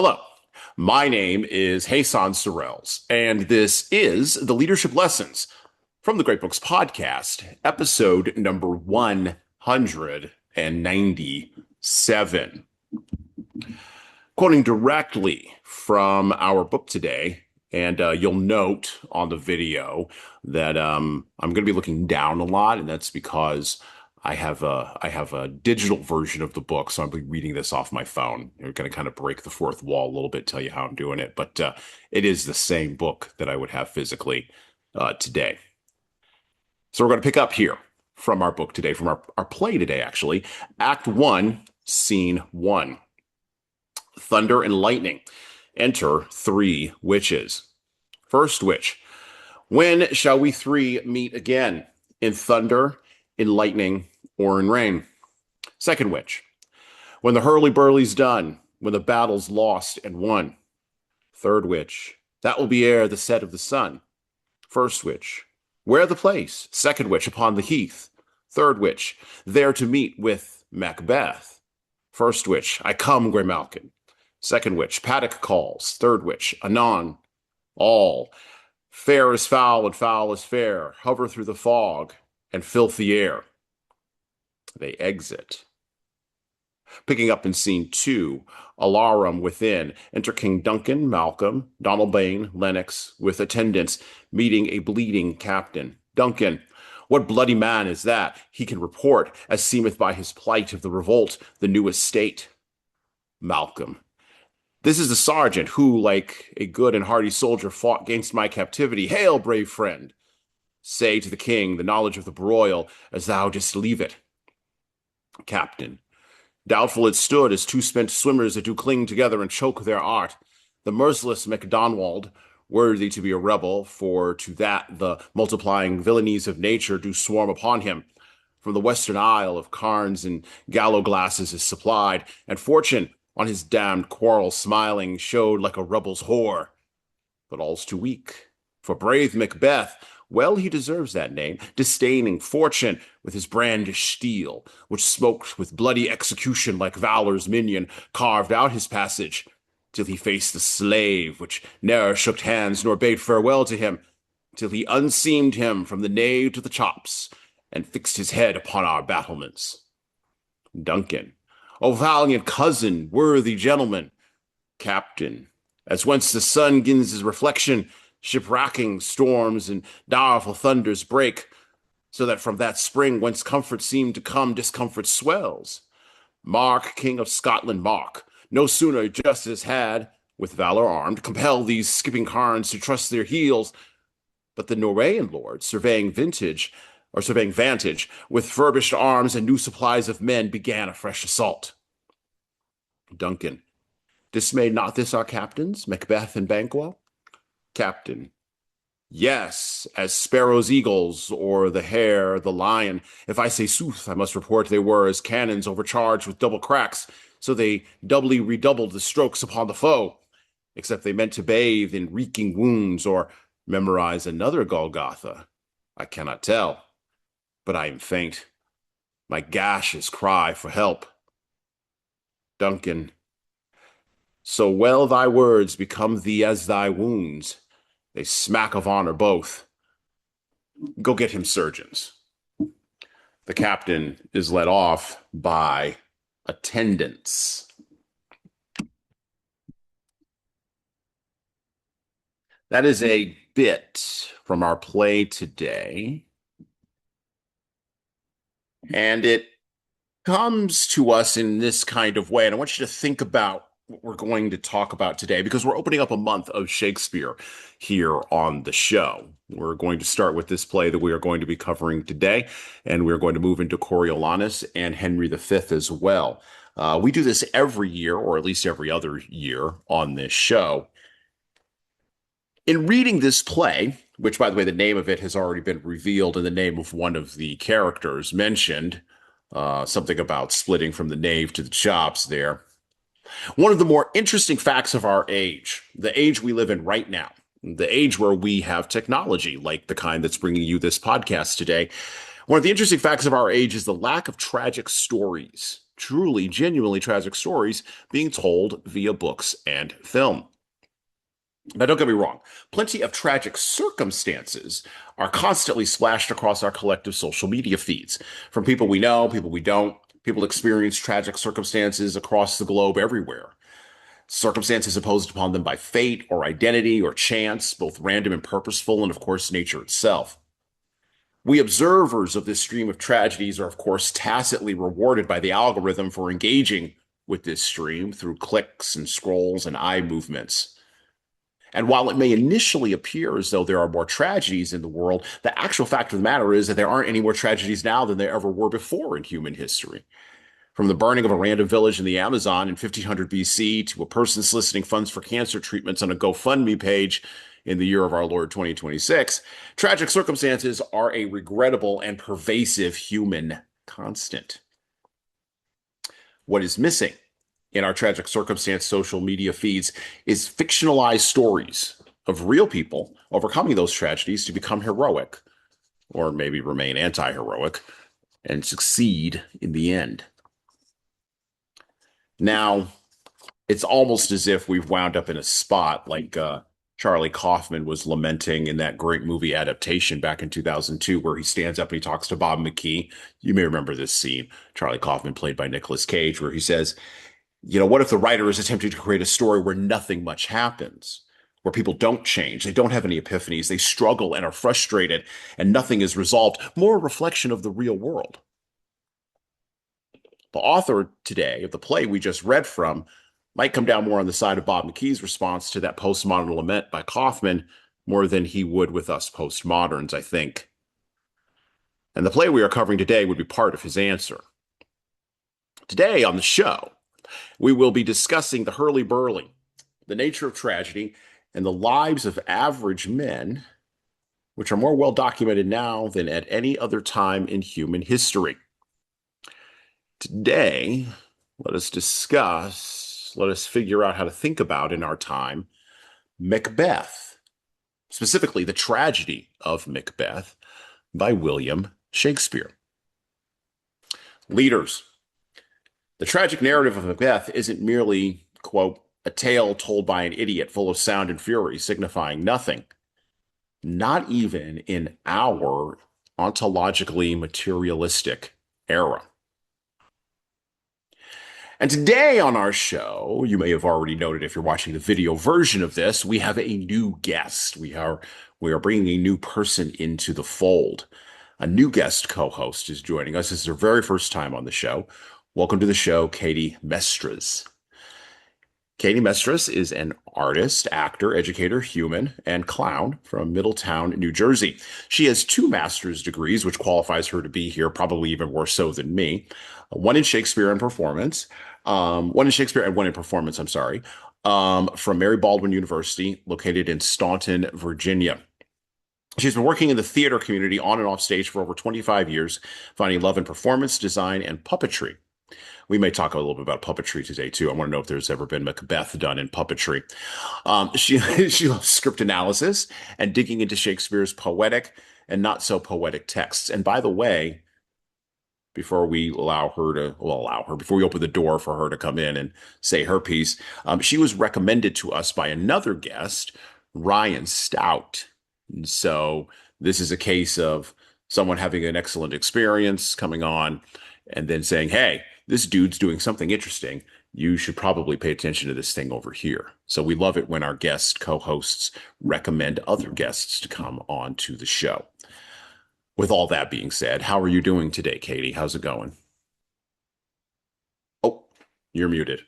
Hello, my name is Jesan Sorrells, and this is the Leadership Lessons from the Great Books Podcast, episode number 197. Quoting directly from our book today, and you'll note on the video that I'm going to be looking down a lot, and that's because I have a digital version of the book, so I'll be reading this off my phone. We're going to kind of break the fourth wall a little bit, tell you how I'm doing it, but it is the same book that I would have physically today. So we're going to pick up here from our book today, from our play today, actually. Act 1, Scene 1. Thunder and lightning. Enter 3 witches. First witch. When shall we 3 meet again? In thunder, in lightning, or in rain? Second witch. When the hurly-burly's done, when the battle's lost and won. Third witch. That will be ere the set of the sun. First witch. Where the place? Second witch. Upon the heath. Third witch. There to meet with Macbeth. First witch. I come, Grey Malkin. Second witch. Paddock calls. Third witch. Anon. All. Fair is foul and foul is fair. Hover through the fog and filthy air. They exit. Picking up in scene 2, alarum within. Enter King Duncan, Malcolm, Donalbain, Lennox, with attendants, meeting a bleeding captain. Duncan, what bloody man is that? He can report, as seemeth by his plight of the revolt, the new estate. Malcolm, this is the sergeant who, like a good and hardy soldier, fought against my captivity. Hail, brave friend! Say to the king the knowledge of the broil, as thou didst leave it. Captain, doubtful it stood as 2 spent swimmers that do cling together and choke their art. The merciless MacDonald, worthy to be a rebel, for to that the multiplying villainies of nature do swarm upon him. From the western isle of Carnes and gallow glasses is supplied, and fortune, on his damned quarrel smiling, showed like a rebel's whore. But all's too weak, for brave Macbeth, well he deserves that name, disdaining fortune with his brandished steel, which smoked with bloody execution like valor's minion, carved out his passage, till he faced the slave, which ne'er shook hands nor bade farewell to him, till he unseamed him from the nave to the chops, and fixed his head upon our battlements. Duncan, O valiant cousin, worthy gentleman. Captain, as whence the sun gins his reflection, shipwracking storms and direful thunders break, so that from that spring whence comfort seemed to come, discomfort swells. Mark, King of Scotland, mark. No sooner justice had, with valor armed, compelled these skipping carns to trust their heels, but the Norrean lord, surveying vantage, with furbished arms and new supplies of men, began a fresh assault. Duncan, dismayed not this our captains, Macbeth and Banquo? Captain, yes, as sparrows eagles, or the hare the lion. If I say sooth, I must report they were as cannons overcharged with double cracks, so they doubly redoubled the strokes upon the foe, except they meant to bathe in reeking wounds, or memorize another Golgotha. I cannot tell, but I am faint. My gashes cry for help. Duncan, so well thy words become thee as thy wounds. They smack of honor both. Go get him surgeons. The captain is led off by attendants. That is a bit from our play today. And it comes to us in this kind of way. And I want you to think about what we're going to talk about today, because we're opening up a month of Shakespeare here on the show. We're going to start with this play that we are going to be covering today, and we're going to move into Coriolanus and Henry V as well. We do this every year, or at least every other year on this show. In reading this play, which, by the way, the name of it has already been revealed in the name of one of the characters mentioned, something about splitting from the nave to the chops there. One of the more interesting facts of our age, the age we live in right now, the age where we have technology like the kind that's bringing you this podcast today, one of the interesting facts of our age is the lack of tragic stories truly, genuinely tragic stories being told via books and film. Now, don't get me wrong, plenty of tragic circumstances are constantly splashed across our collective social media feeds. From people we know, people we don't, people experience tragic circumstances across the globe everywhere. Circumstances imposed upon them by fate or identity or chance, both random and purposeful, and of course, nature itself. We observers of this stream of tragedies are, of course, tacitly rewarded by the algorithm for engaging with this stream through clicks and scrolls and eye movements. And while it may initially appear as though there are more tragedies in the world, the actual fact of the matter is that there aren't any more tragedies now than there ever were before in human history. From the burning of a random village in the Amazon in 1500 BC to a person soliciting funds for cancer treatments on a GoFundMe page in the year of our Lord 2026, tragic circumstances are a regrettable and pervasive human constant. What is missing in our tragic circumstance social media feeds is fictionalized stories of real people overcoming those tragedies to become heroic, or maybe remain anti-heroic, and succeed in the end. Now, it's almost as if we've wound up in a spot like Charlie Kaufman was lamenting in that great movie adaptation back in 2002, where he stands up and he talks to Bob McKee. You may remember this scene, Charlie Kaufman, played by Nicolas Cage, where he says, what if the writer is attempting to create a story where nothing much happens, where people don't change, they don't have any epiphanies, they struggle and are frustrated, and nothing is resolved, more a reflection of the real world. The author today of the play we just read from might come down more on the side of Bob McKee's response to that postmodern lament by Kaufman more than he would with us postmoderns, I think. And the play we are covering today would be part of his answer. Today on the show, we will be discussing the hurly-burly, the nature of tragedy, and the lives of average men, which are more well documented now than at any other time in human history. Today, let us figure out how to think about in our time Macbeth, specifically the tragedy of Macbeth by William Shakespeare. Leaders, the tragic narrative of Macbeth isn't merely, quote, a tale told by an idiot full of sound and fury, signifying nothing, not even in our ontologically materialistic era. And today on our show, you may have already noted if you're watching the video version of this, we have a new guest. We are bringing a new person into the fold. A new guest co-host is joining us. This is her very first time on the show. Welcome to the show, Katie Mestres. Katie Mestres is an artist, actor, educator, human, and clown from Middletown, New Jersey. She has 2 master's degrees, which qualifies her to be here, probably even more so than me. One in Shakespeare and performance. One in Shakespeare and one in performance, I'm sorry, from Mary Baldwin University, located in Staunton, Virginia. She's been working in the theater community on and off stage for over 25 years, finding love in performance, design, and puppetry. We may talk a little bit about puppetry today, too. I want to know if there's ever been Macbeth done in puppetry. She loves script analysis and digging into Shakespeare's poetic and not so poetic texts. And by the way, before we before we open the door for her to come in and say her piece, she was recommended to us by another guest, Ryan Stout. And so this is a case of someone having an excellent experience coming on and then saying, hey, this dude's doing something interesting. You should probably pay attention to this thing over here. So we love it when our guest co-hosts recommend other guests to come on to the show. With all that being said, how are you doing today, Katie? How's it going? Oh, you're muted.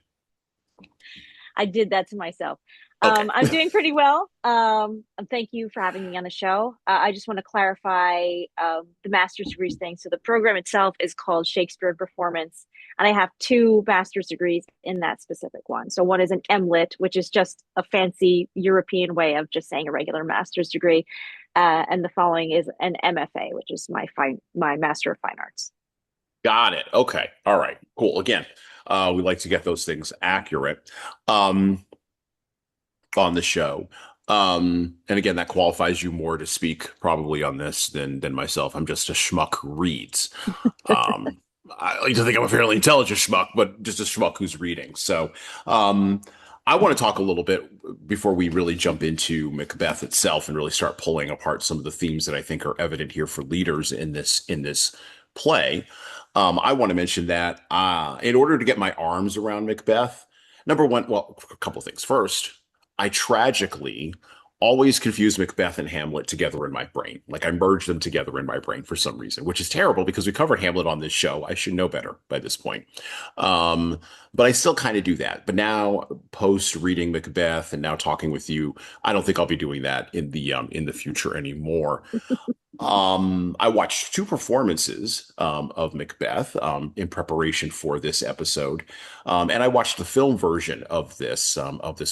I did that to myself. Okay. I'm doing pretty well. Thank you for having me on the show. I just want to clarify the master's degrees thing. So the program itself is called Shakespeare and Performance, and I have 2 master's degrees in that specific one. So one is an MLit, which is just a fancy European way of just saying a regular master's degree, and the following is an MFA, which is my Master of Fine Arts. Got it. Okay. All right. Cool. Again, we like to get those things accurate. On the show. And again, that qualifies you more to speak probably on this than myself. I'm just a schmuck who reads. I like to think I'm a fairly intelligent schmuck, but just a schmuck who's reading. So, um, I want to talk a little bit before we really jump into Macbeth itself and really start pulling apart some of the themes that I think are evident here for leaders in this play. I want to mention that in order to get my arms around Macbeth, number one, well, a couple of things. First, I tragically always confuse Macbeth and Hamlet together in my brain. Like I merge them together in my brain for some reason, which is terrible because we covered Hamlet on this show. I should know better by this point. Um, but I still kind of do that. But now, post reading Macbeth and now talking with you, I don't think I'll be doing that in the future anymore. I watched two performances of Macbeth in preparation for this episode, and I watched the film version of this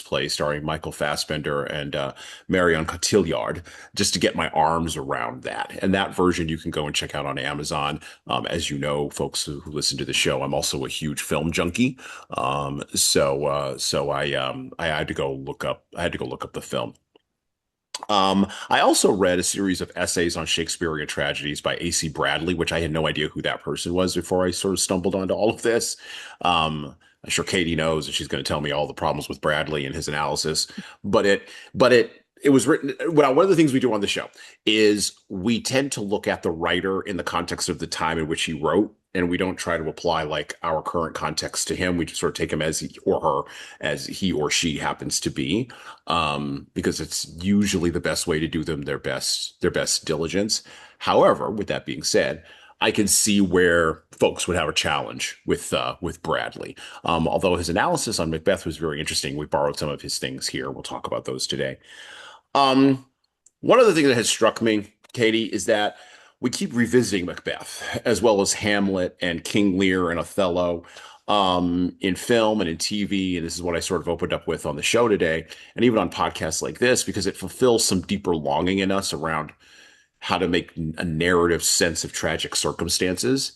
play starring Michael Fassbender and Marion Cotillard just to get my arms around that. And that version you can go and check out on Amazon. As you know, folks who listen to the show, I'm also a huge film junkie, so I had to go look up the film. I also read a series of essays on Shakespearean tragedies by A.C. Bradley, which I had no idea who that person was before I sort of stumbled onto all of this. I'm sure Katie knows, and she's going to tell me all the problems with Bradley and his analysis. But it was written. Well, one of the things we do on the show is we tend to look at the writer in the context of the time in which he wrote, and we don't try to apply like our current context to him. We just sort of take him as he or her, as he or she happens to be, because it's usually the best way to do them their best diligence. However, with that being said, I can see where folks would have a challenge with Bradley. Although his analysis on Macbeth was very interesting, we borrowed some of his things here. We'll talk about those today. Um, One of the things that has struck me, Katie, is that we keep revisiting Macbeth as well as Hamlet and King Lear and Othello in film and in TV. And this is what I sort of opened up with on the show today, and even on podcasts like this, because it fulfills some deeper longing in us around how to make a narrative sense of tragic circumstances.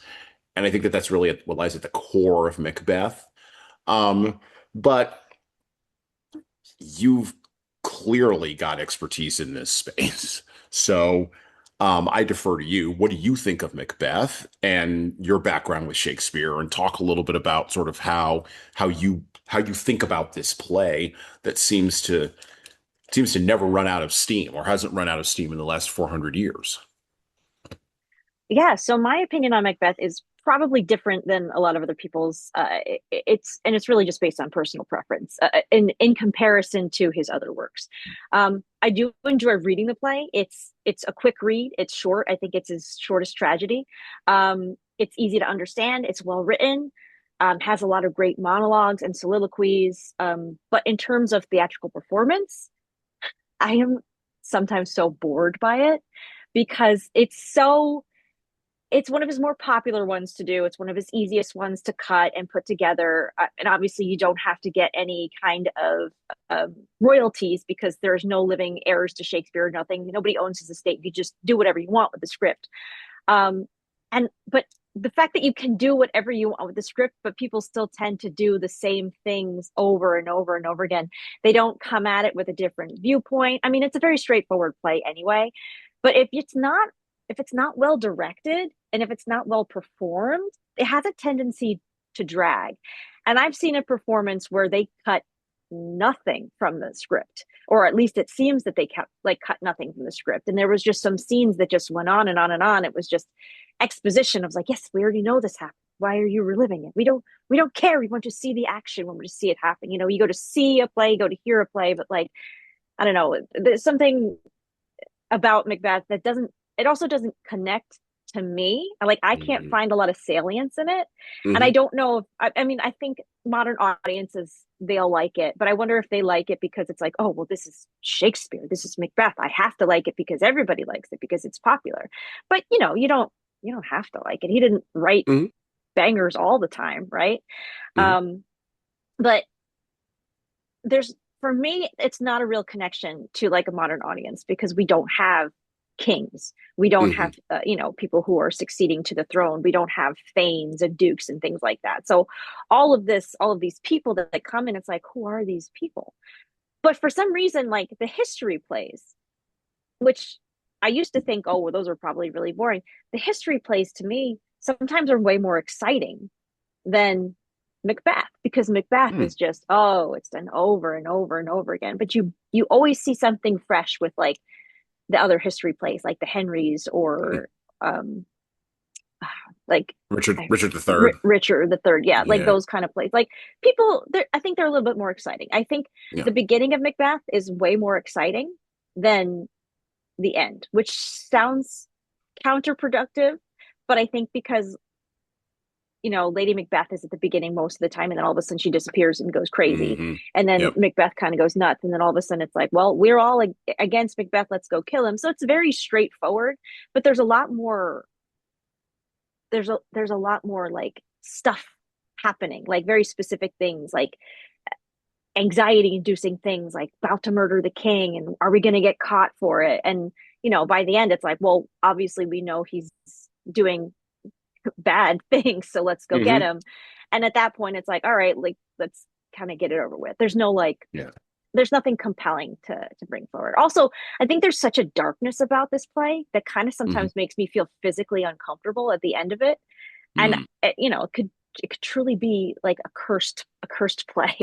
And I think that that's really what lies at the core of Macbeth. But you've clearly got expertise in this space. So I defer to you. What do you think of Macbeth and your background with Shakespeare? And talk a little bit about sort of how you think about this play that seems to never run out of steam or hasn't run out of steam in the last 400 years. Yeah, so my opinion on Macbeth is probably different than a lot of other people's. It's really just based on personal preference in comparison to his other works. I do enjoy reading the play. It's a quick read. It's short. I think it's his shortest tragedy. It's easy to understand. It's well written. Has a lot of great monologues and soliloquies. But in terms of theatrical performance, I am sometimes so bored by it because it's one of his more popular ones to do. It's one of his easiest ones to cut and put together. And obviously, you don't have to get any kind of royalties because there's no living heirs to Shakespeare, nothing. Nobody owns his estate. You just do whatever you want with the script. Um, but the fact that you can do whatever you want with the script, but people still tend to do the same things over and over and over again. They don't come at it with a different viewpoint. I mean, it's a very straightforward play anyway. But if it's not well directed and if it's not well performed, it has a tendency to drag. And I've seen a performance where they cut nothing from the script, or at least it seems that they kept like cut nothing from the script. And there was just some scenes that just went on and on and on. It was just exposition. I was like, yes, we already know this happened. Why are you reliving it? We don't care. We want to see the action. We want to see it happen. You know, you go to see a play, go to hear a play, but like, I don't know, there's something about Macbeth that doesn't it also doesn't connect to me. Like I can't Mhm. find a lot of salience in it. And I Mhm. don't know if I mean I think modern audiences they'll like it, but I wonder if they like it because it's like, oh well, this is Shakespeare, this is Macbeth. I have to like it because everybody likes it because it's popular. But you don't have to like it. He didn't write Mhm. bangers all the time, right? Mhm. Um, but there's for me it's not a real connection to like a modern audience because we don't have kings, we don't Mhm. have people who are succeeding to the throne, we don't have thanes and dukes and things like that. So all of these people that come in, it's like, who are these people? But for some reason, like the history plays, which I used to think, oh well, those are probably really boring. The history plays to me sometimes are way more exciting than Macbeth, because Macbeth Hmm. is just, oh, it's done over and over and over again. But you always see something fresh with like the other history plays, like the Henrys or um like Richard the Third. Richard the Third, yeah, like Yeah. those kind of plays. Like people, I think they're a little bit more exciting. I think Yeah. the beginning of Macbeth is way more exciting than the end, which sounds counterproductive, but I think because Lady Macbeth is at the beginning most of the time, and then all of a sudden she disappears and goes crazy. Hmm. And then Yep. Macbeth kind of goes nuts. And then all of a sudden it's like, well, we're all against Macbeth. Let's go kill him. So it's very straightforward, but there's a lot more like stuff happening, like very specific things, like anxiety inducing things like about to murder the king and are we going to get caught for it? And by the end it's like, well, obviously we know he's doing bad things, so let's go get Hmm. him. And at that point it's like, all right, like let's kind of get it over with. There's no like Yeah. there's nothing compelling to bring forward. Also, I think there's such a darkness about this play that kind of Hmm. sometimes makes me feel physically uncomfortable at the end of it. And Mm. it could truly be like a cursed play.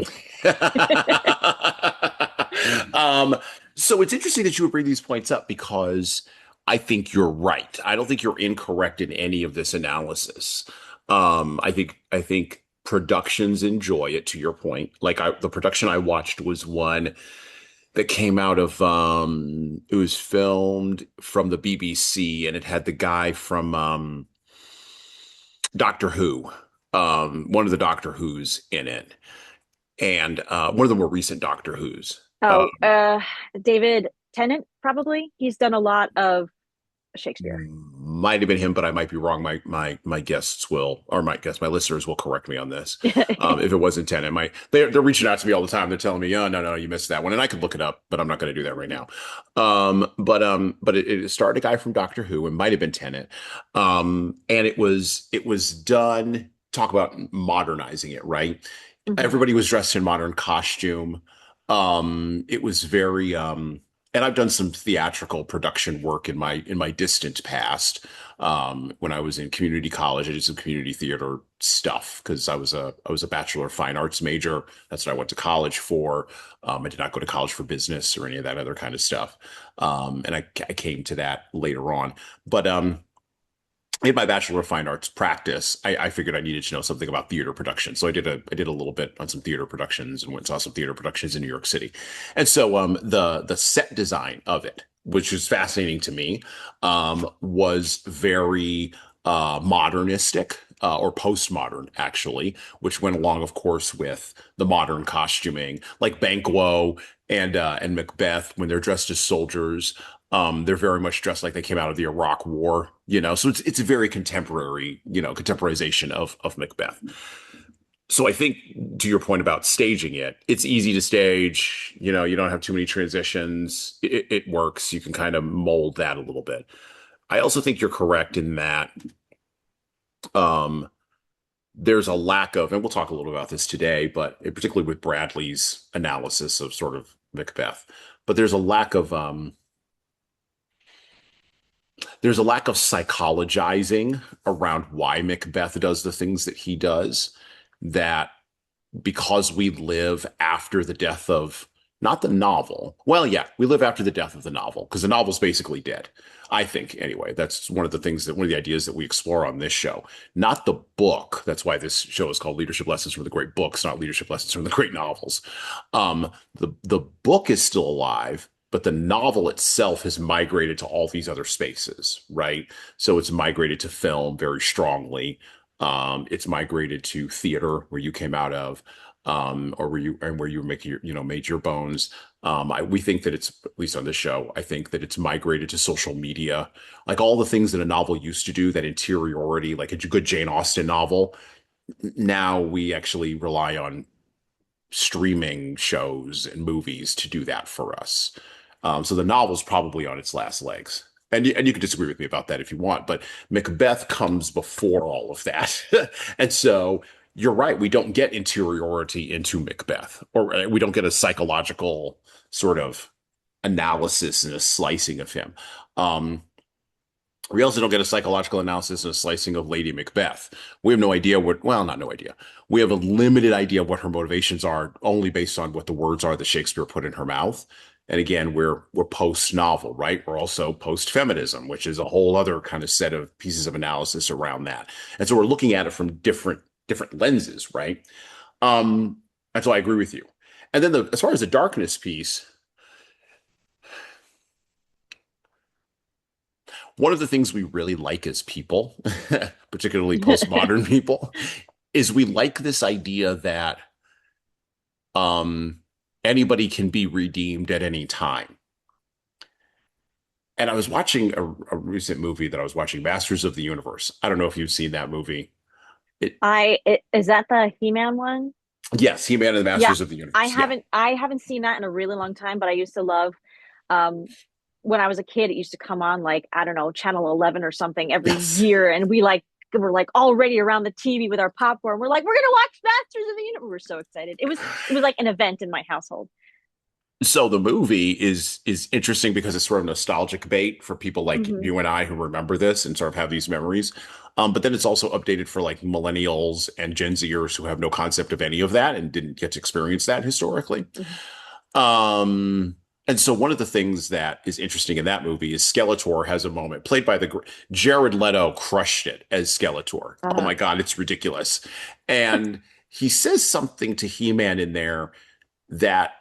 Um, so it's interesting that you would bring these points up because I think you're right. I don't think you're incorrect in any of this analysis. I think productions enjoy it, to your point. Like the production I watched was one that came out of it was filmed from the BBC and it had the guy from Doctor Who, one of the Doctor Who's in it, and one of the more recent Doctor Who's. Uh, Oh, David Tennant, probably. He's done a lot of Shakespeare. might have been him, but I might be wrong. My guests will, or my listeners will correct me on this. If it wasn't 10, it might. They're reaching out to me all the time. They're telling me, "Oh, no, you missed that one," and I could look it up, but I'm not going to do that right now. But it starred a guy from Doctor Who. It might have been Tennant, and it was done. Talk about modernizing it, right? Mhm. Everybody was dressed in modern costume. It was very and I've done some theatrical production work in my distant past. When I was in community college, I did some community theater stuff because I was a Bachelor of Fine Arts major. That's what I went to college for. I did not go to college for business or any of that other kind of stuff. And I came to that later on. But in my Bachelor of Fine Arts practice, I figured I needed to know something about theater production. So I did a little bit on some theater productions and went and saw some theater productions in New York City. And so the set design of it, which was fascinating to me, was very modernistic. Or postmodern, actually, which went along, of course, with the modern costuming, like Banquo and Macbeth when they're dressed as soldiers. They're very much dressed like they came out of the Iraq War. So it's a very contemporary, contemporization of Macbeth. So I think to your point about staging it, it's easy to stage. You don't have too many transitions. It works. You can kind of mold that a little bit. I also think you're correct in that um, there's a lack of, and we'll talk a little about this today, but particularly with Bradley's analysis of sort of Macbeth, but there's a lack of psychologizing around why Macbeth does the things that he does, that because we live after the death of not the novel. Well, yeah, we live after the death of the novel because the novel's basically dead. I think, anyway. That's one of the ideas that we explore on this show. Not the book. That's why this show is called Leadership Lessons from the Great Books, not Leadership Lessons from the Great Novels. The book is still alive, but the novel itself has migrated to all these other spaces, right? So it's migrated to film very strongly. It's migrated to theater, where you came out of, or where you make made your bones. We think that it's, at least on this show, I think that it's migrated to social media, like all the things that a novel used to do, that interiority, like a good Jane Austen novel. Now we actually rely on streaming shows and movies to do that for us. So the novel's probably on its last legs. And you can disagree with me about that if you want, but Macbeth comes before all of that. And so you're right, we don't get interiority into Macbeth, or we don't get a psychological sort of analysis and a slicing of him. Um, We also don't get a psychological analysis and a slicing of Lady Macbeth. We have no idea what, well, not no idea. We have a limited idea of what her motivations are, only based on what the words are that Shakespeare put in her mouth. And again, we're post novel, right? We're also post feminism, which is a whole other kind of set of pieces of analysis around that. And so we're looking at it from different lenses, right? And so I agree with you. And then as far as the darkness piece, one of the things we really like as people, particularly postmodern people, is we like this idea that um, anybody can be redeemed at any time. And I was watching a recent movie that I was watching, Masters of the Universe. I don't know if you've seen that movie. It, Is that the He-Man one? yes, He-Man and the Yeah, Masters of the Universe. Yeah. I haven't seen that in a really long time, but I used to love um when I was a kid, it used to come on like, I don't know, channel 11 or something every Yes. year, and we like were like already around the TV with our popcorn. We're like, we're gonna watch Masters of the Universe. We were so excited. It was like an event in my household. So the movie is interesting because it's sort of nostalgic bait for people like Hmm. you and I who remember this and sort of have these memories. But then it's also updated for like millennials and Gen Zers who have no concept of any of that and didn't get to experience that historically. Hmm. Um, and so one of the things that is interesting in that movie is Skeletor has a moment played by the Jared Leto crushed it as Skeletor. Oh Uh, my God, it's ridiculous. And he says something to He-Man in there that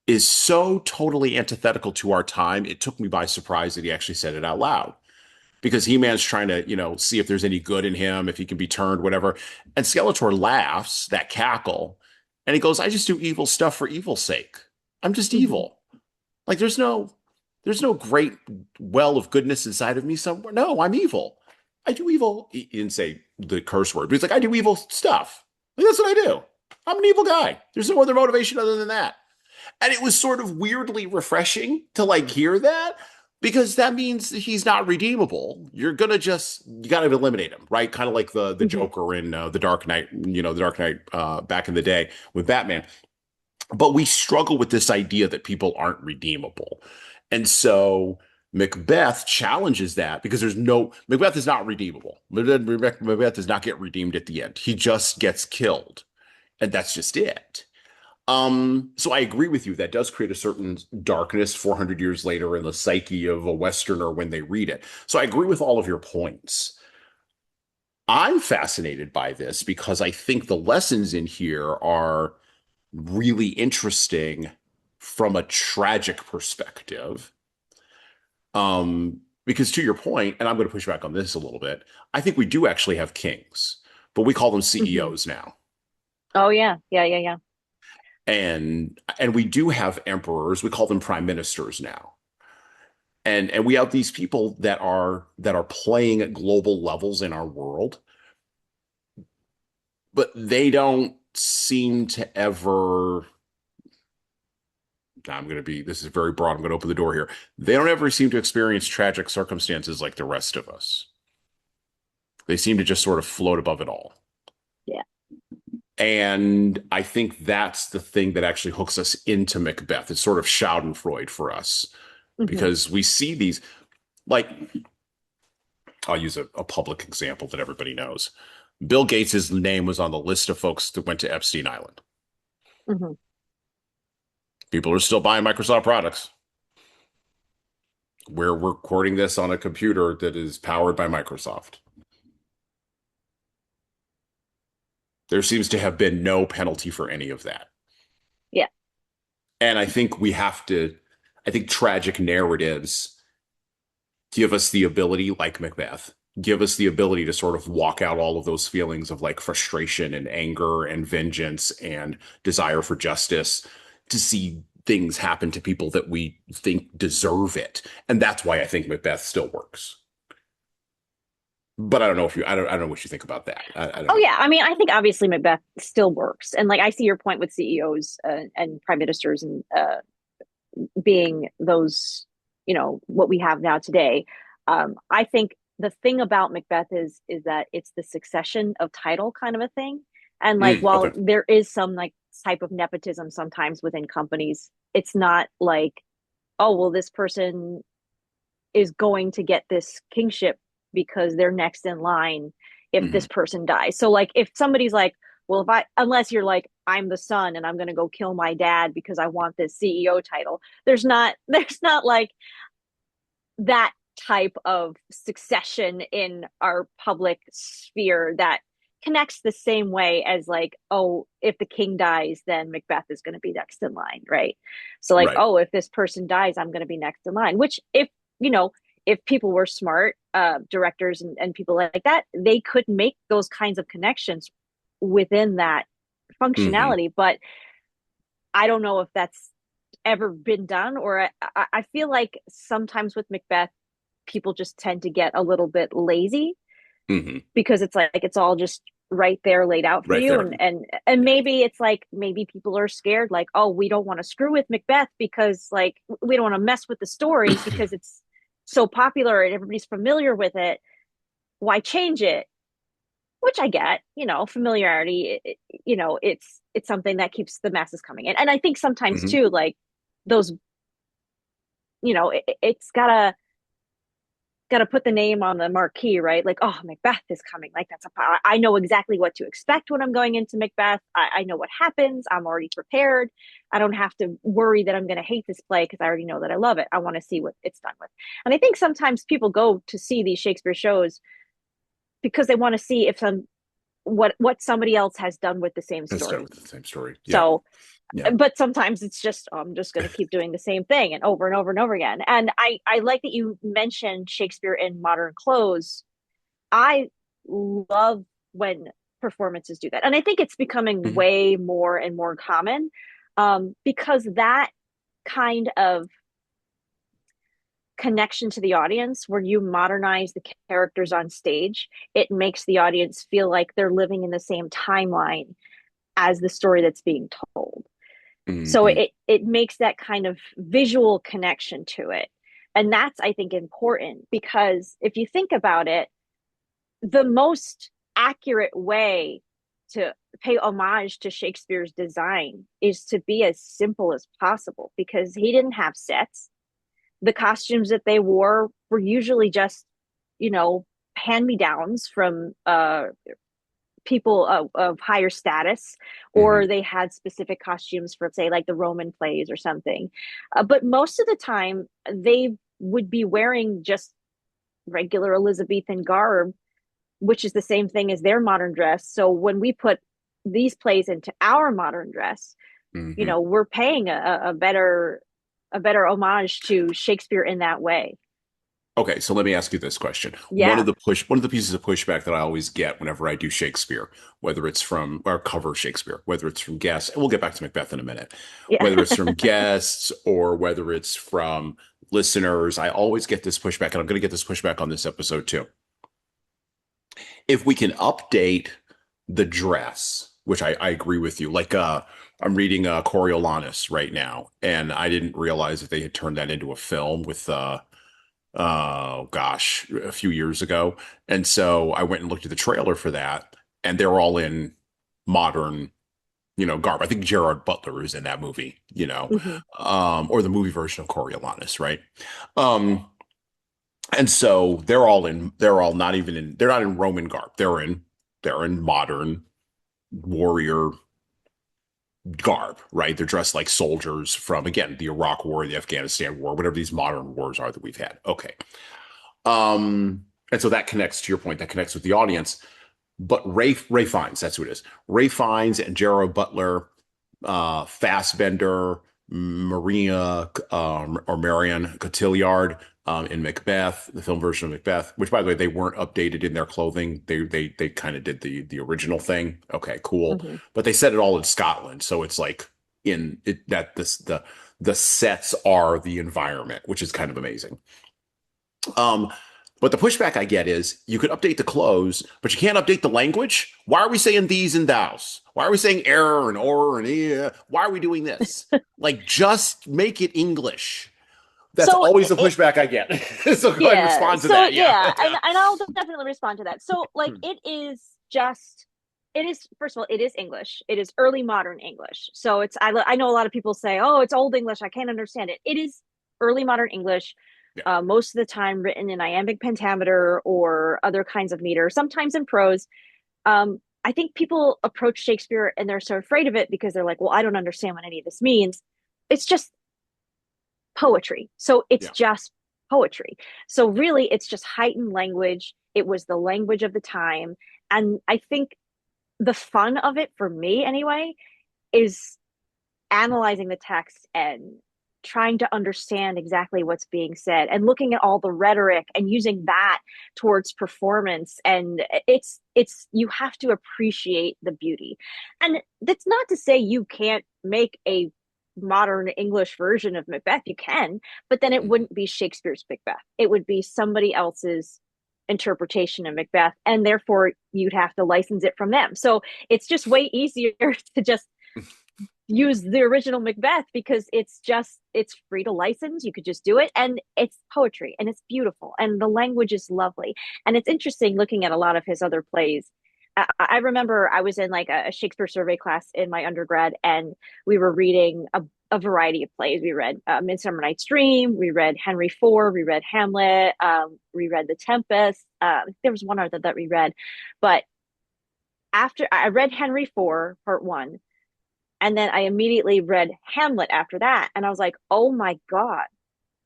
is so totally antithetical to our time. It took me by surprise that he actually said it out loud because He-Man's trying to, see if there's any good in him, if he can be turned, whatever. And Skeletor laughs, that cackle, and he goes, I just do evil stuff for evil's sake. I'm just mhm, evil. Like there's no great well of goodness inside of me somewhere. No, I'm evil. I do evil. He didn't say the curse word, but he's like, I do evil stuff. Like, that's what I do. I'm an evil guy. There's no other motivation other than that. And it was sort of weirdly refreshing to like hear that because that means that he's not redeemable. You gotta eliminate him, right? Kind of like the mhm, Joker in the Dark Knight, the Dark Knight back in the day with Batman. But we struggle with this idea that people aren't redeemable. And so Macbeth challenges that because Macbeth is not redeemable. Macbeth does not get redeemed at the end. He just gets killed. And that's just it. So I agree with you. That does create a certain darkness 400 years later in the psyche of a Westerner when they read it. So I agree with all of your points. I'm fascinated by this because I think the lessons in here are really interesting from a tragic perspective. Because to your point, and I'm going to push back on this a little bit, I think we do actually have kings, but we call them mhm. CEOs now. Oh yeah, yeah, yeah, yeah. And we do have emperors, we call them prime ministers now. And we have these people that are playing at global levels in our world, but they don't seem to ever this is very broad. I'm going to open the door here. They don't ever seem to experience tragic circumstances like the rest of us. They seem to just sort of float above it all. Yeah. And I think that's the thing that actually hooks us into Macbeth. It's sort of Schadenfreude for us Hmm. because we see these, like, I'll use a public example that everybody knows. Bill Gates' name was on the list of folks that went to Epstein Island. Hmm. People are still buying Microsoft products. We're recording this on a computer that is powered by Microsoft. There seems to have been no penalty for any of that. Yeah. And I think tragic narratives give us the ability, like Macbeth, give us the ability to sort of walk out all of those feelings of like frustration and anger and vengeance and desire for justice to see things happen to people that we think deserve it. And that's why I think Macbeth still works. But I don't know what you think about that. I don't Oh know. yeah, I mean, I think obviously Macbeth still works, and like I see your point with CEOs and prime ministers and being those, what we have now today. I think the thing about Macbeth is that it's the succession of title kind of a thing, and like while Okay. there is some like type of nepotism sometimes within companies, it's not like, oh well, this person is going to get this kingship because they're next in line if Hmm. this person dies. So like if somebody's like, well, if I unless you're like, I'm the son and I'm gonna go kill my dad because I want this CEO title, there's not like that type of succession in our public sphere that connects the same way as like, oh, if the king dies, then Macbeth is going to be next in line, right? So like, Right. oh, if this person dies, I'm going to be next in line. Which, if you know, if people were smart, directors and people like that, they could make those kinds of connections within that Hmm. functionality. But I don't know if that's ever been done, or I feel like sometimes with Macbeth people just tend to get a little bit lazy Hmm. because it's like it's all just right there laid out for Right you, there. and maybe it's like maybe people are scared like, oh, we don't want to screw with Macbeth because like we don't want to mess with the story because it's so popular and everybody's familiar with it. Why change it? Which I get, familiarity, it's something that keeps the masses coming in. And I think sometimes Hmm. too, like those, it's gotta put the name on the marquee, right? Like, oh, Macbeth is coming. Like I know exactly what to expect when I'm going into Macbeth. I know what happens. I'm already prepared. I don't have to worry that I'm going to hate this play because I already know that I love it. I want to see what it's done with. And I think sometimes people go to see these Shakespeare shows because they want to see if what somebody else has done with the same Instead story. with the same story. Yeah. So, Yeah. but sometimes it's just, oh, I'm just going to keep doing the same thing and over and over again. And I like that you mentioned Shakespeare in modern clothes. I love when performances do that. And I think it's becoming Hmm. way more and more common, because that kind of connection to the audience, where you modernize the characters on stage, it makes the audience feel like they're living in the same timeline as the story that's being told. So Hmm. it makes that kind of visual connection to it. And that's, I think, important because if you think about it, the most accurate way to pay homage to Shakespeare's design is to be as simple as possible because he didn't have sets. The costumes that they wore were usually just, you know, hand me downs from people of higher status, Hmm. or they had specific costumes for, say, like the Roman plays or something. But most of the time, they would be wearing just regular Elizabethan garb, which is the same thing as their modern dress. So when we put these plays into our modern dress, Hmm. we're paying a better homage to Shakespeare in that way. Okay, so let me ask you this question. Yeah. One of the pieces of pushback that I always get whenever I do Shakespeare, whether it's from or cover Shakespeare, whether it's from guests, and we'll get back to Macbeth in a minute, Yeah. whether it's from guests or whether it's from listeners, I always get this pushback, and I'm going to get this pushback on this episode too. If we can update the dress, which I agree with you, like I'm reading Coriolanus right now, and I didn't realize that they had turned that into a film with gosh, a few years ago. And so I went and looked at the trailer for that, and they're all in modern, garb. I think Gerard Butler is in that movie, Hmm. or the movie version of Coriolanus, right? Um, and so they're all not even in, they're not in Roman garb. They're in modern warrior garb, right? They're dressed like soldiers from, again, the Iraq War, the Afghanistan War, whatever these modern wars are that we've had. Okay. And so that connects to your point, that connects with the audience. But Ray Fiennes, that's who it is. Ray Fiennes and Gerard Butler, Fassbender, Maria or Marion Cotillard in Macbeth, the film version of Macbeth, which by the way, they weren't updated in their clothing. They kind of did the original thing. Okay, cool. Hmm. But they set it all in Scotland, so it's like in it that this the sets are the environment, which is kind of amazing. Um, but the pushback I get is you could update the clothes, but you can't update the language. Why are we saying these and thous? Why are we saying error and or and why are we doing this? Like, just make it English. That's So always the pushback I get. So go ahead and yeah, respond to that. Yeah. and I'll definitely respond to that. So like it is, first of all, it is English. It is early modern English. So I know a lot of people say, "Oh, it's old English. I can't understand it." It is early modern English. Yeah. most of the time written in iambic pentameter or other kinds of meter, sometimes in prose. I think people approach Shakespeare and they're so afraid of it because they're like, well, I don't understand what any of this means. It's just poetry. So it's Yeah. just poetry. So really, it's just heightened language. It was the language of the time. And I think the fun of it, for me anyway, is analyzing the text and trying to understand exactly what's being said and looking at all the rhetoric and using that towards performance. And it's you have to appreciate the beauty. And that's not to say you can't make a modern English version of Macbeth. You can, but then it Mhm. wouldn't be Shakespeare's Macbeth. It would be somebody else's interpretation of Macbeth, and therefore you'd have to license it from them. So it's just way easier to just use the original Macbeth because it's free to license. You could just do it, and it's poetry, and it's beautiful, and the language is lovely. And it's interesting looking at a lot of his other plays. I remember I was in like a Shakespeare survey class in my undergrad, and we were reading a variety of plays. We read Midsummer Night's Dream, we read Henry IV, we read Hamlet, we read The Tempest. There was one other that we read, but after I read Henry IV, part one, and then I immediately read Hamlet after that. And I was like, oh my God,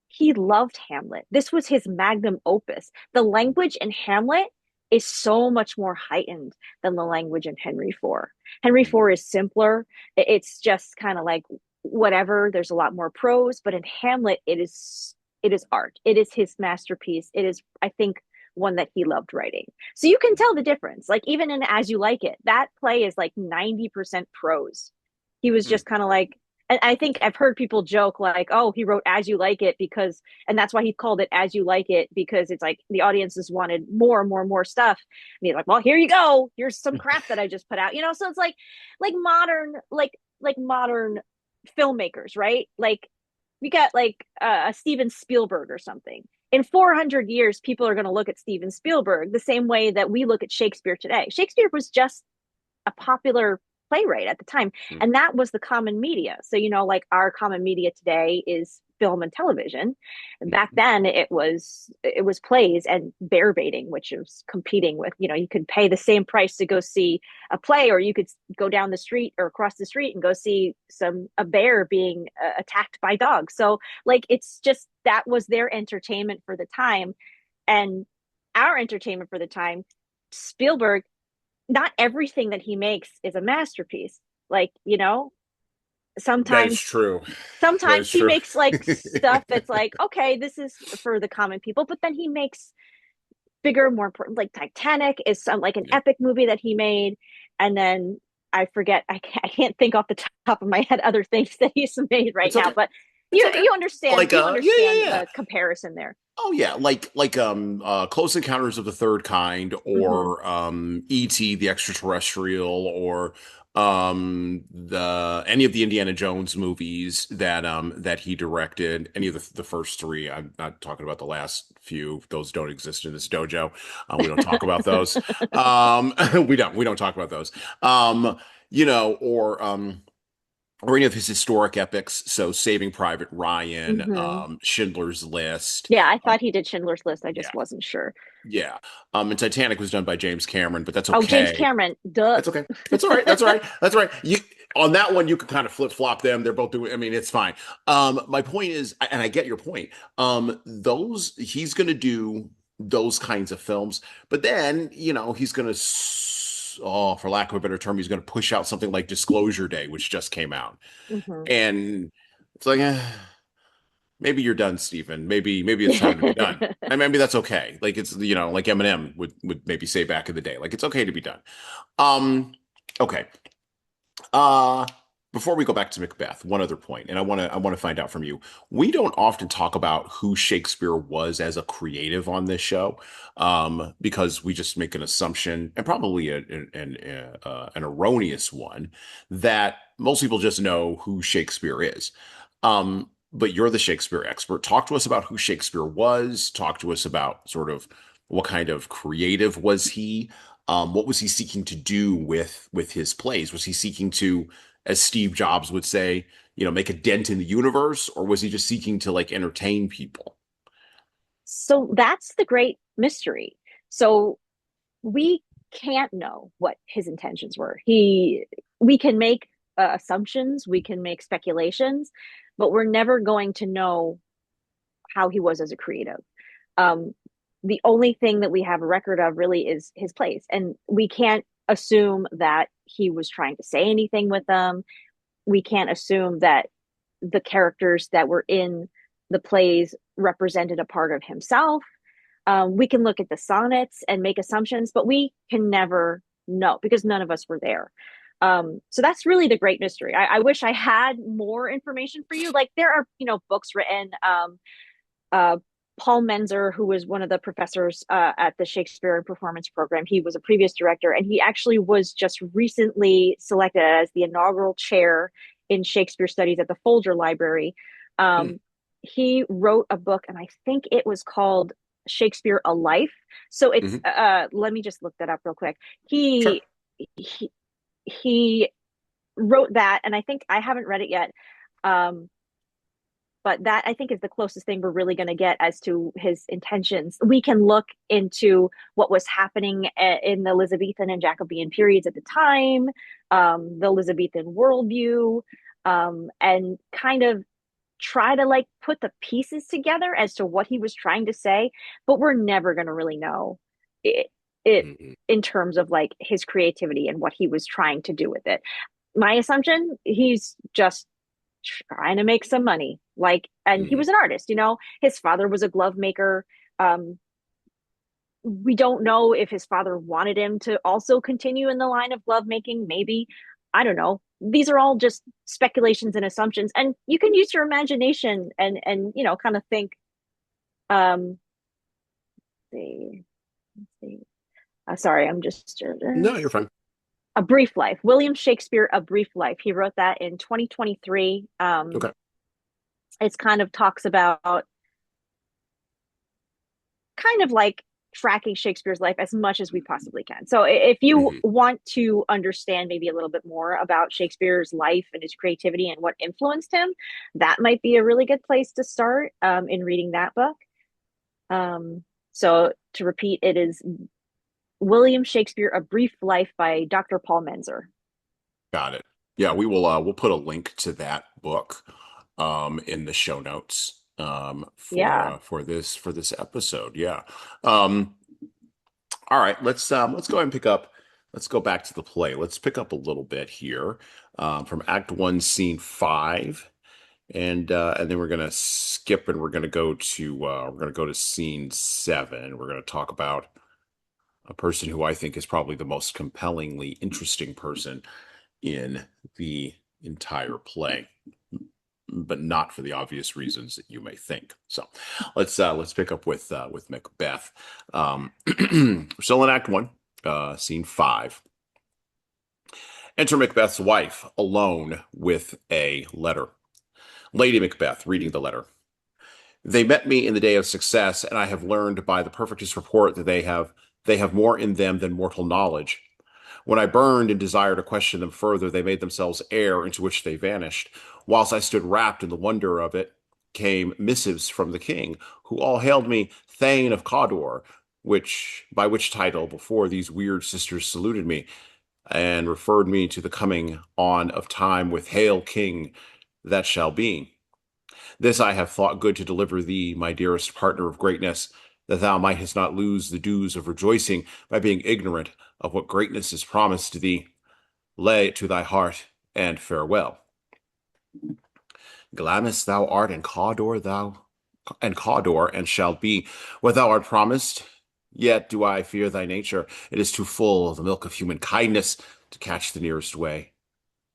he loved Hamlet. This was his magnum opus. The language in Hamlet is so much more heightened than the language in Henry IV. Henry IV is simpler. It's just kind of like whatever. There's a lot more prose, but in Hamlet, it is art. It is his masterpiece. It is, I think, one that he loved writing. So you can tell the difference. Like even in As You Like It, that play is like 90% prose. He was Mm. just kind of like, and I think I've heard people joke like, oh, he wrote As You Like It because, and that's why he called it As You Like It, because it's like the audiences wanted more and more and more stuff. And he's like, well, here you go. Here's some crap that I just put out. So it's like modern, like modern filmmakers, right? Like we got like a Steven Spielberg or something. In 400 years, people are going to look at Steven Spielberg the same way that we look at Shakespeare today. Shakespeare was just a popular playwright at the time, Mm. and that was the common media. So like our common media today is film and television. And back Mhm. then it was plays and bear baiting, which was competing with, you could pay the same price to go see a play, or you could go down the street or across the street and go see a bear being attacked by dogs. So like it's just that was their entertainment for the time. And our entertainment for the time, Spielberg, not everything that he makes is a masterpiece. Like, That is sometimes true. That sometimes is he true. makes like stuff that's like, okay, this is for the common people, but then he makes bigger, more important, like Titanic is some like an Yeah. epic movie that he made. And then I forget, I can't think off the top of my head other things that he's made right It's now, okay. but It's you okay. you understand Like you yeah, understand yeah, yeah. the comparison there. Oh yeah, Close Encounters of the Third Kind, Mm-hmm. or E.T. the Extraterrestrial, or the any of the Indiana Jones movies that he directed, any of the first three. I'm not talking about the last few. Those don't exist in this dojo. We don't talk about those. Um we don't talk about those. Um or any of his historic epics, so Saving Private Ryan, Mm-hmm. Schindler's List. Yeah, I Um, thought he did Schindler's List. I yeah, just wasn't sure. yeah. And Titanic was done by James Cameron, but that's Oh, James okay. Cameron, duh. That's okay. That's all right. That's all right. That's all right. You On that one, you can kind of flip flop them. They're both doing. I mean, it's fine. My point is, and I get your point. Those he's going to do those kinds of films, but then he's going to, oh, for lack of a better term, he's going to push out something like Disclosure Day, which just came out. Hmm. And it's like, maybe you're done, Stephen. Maybe it's time to be done. And maybe that's okay. Like it's like Eminem would maybe say back in the day, like it's okay to be done. Um, okay. Uh, Before we go back to Macbeth, one other point, and I want to find out from you. We don't often talk about who Shakespeare was as a creative on this show, because we just make an assumption, and probably an erroneous one, that most people just know who Shakespeare is. But you're the Shakespeare expert. Talk to us about who Shakespeare was. Talk to us about sort of what kind of creative was he? What was he seeking to do with his plays? Was he seeking to, as Steve Jobs would say, make a dent in the universe, or was he just seeking to like entertain people? So that's the great mystery. So we can't know what his intentions were. We can make assumptions, we can make speculations, but we're never going to know how he was as a creative. Um, the only thing that we have a record of really is his plays, and we can't assume that he was trying to say anything with them. We can't assume that the characters that were in the plays represented a part of himself. We can look at the sonnets and make assumptions, but we can never know because none of us were there. So that's really the great mystery. I wish I had more information for you. Like there are, books written. Uh, Paul Menzer, who was one of the professors at the Shakespeare and Performance Program, he was a previous director, and he actually was just recently selected as the inaugural chair in Shakespeare Studies at the Folger Library. Hmm. Um, he wrote a book, and I think it was called Shakespeare: A Life. So it's Hmm. let me just look that up real quick. Sure. He he wrote that, and I think I haven't read it yet. Um, but that I think is the closest thing we're really going to get as to his intentions. We can look into what was happening in the Elizabethan and Jacobean periods at the time, the Elizabethan worldview, and kind of try to like put the pieces together as to what he was trying to say. But we're never going to really know it, it Hmm. in terms of like his creativity and what he was trying to do with it. My assumption, he's just trying to make some money. Like, and he Hmm. was an artist, his father was a glove maker. Um, we don't know if his father wanted him to also continue in the line of glove making. Maybe, I don't know. These are all just speculations and assumptions, and you can use your imagination and kind of think. Um, see, see. Sorry, I'm just No, you're fine. A Brief Life. William Shakespeare, A Brief Life. He wrote that in 2023. Okay. It's kind of talks about kind of like tracking Shakespeare's life as much as we possibly can. So if you Hmm. want to understand maybe a little bit more about Shakespeare's life and his creativity and what influenced him, that might be a really good place to start in reading that book. Um, so to repeat, it is William Shakespeare: A Brief Life by Dr. Paul Menzer. Got it. Yeah, we'll put a link to that book in the show notes Yeah. for this episode. Yeah. Um all right, let's go ahead and let's go back to the play. Let's pick up a little bit here from Act 1 Scene 5, and then we're gonna skip and we're gonna go to Scene 7. We're gonna talk about a person who I think is probably the most compellingly interesting person in the entire play, but not for the obvious reasons that you may think. So let's pick up with Macbeth. We're still in Act 1, Scene 5. Enter Macbeth's wife alone with a letter. Lady Macbeth reading the letter. They met me in the day of success, and I have learned by the perfectest report that they have more in them than mortal knowledge. When I burned in desire to question them further, they made themselves air into which they vanished. Whilst I stood wrapped in the wonder of it, came missives from the king, who all hailed me Thane of Cawdor, by which title before these weird sisters saluted me, and referred me to the coming on of time with Hail King that shall be. This I have thought good to deliver thee, my dearest partner of greatness, that thou mightest not lose the dues of rejoicing by being ignorant of what greatness is promised to thee. Lay it to thy heart, and farewell. Glamis thou art, and Cawdor, and shalt be what thou art promised. Yet do I fear thy nature. It is too full of the milk of human kindness to catch the nearest way.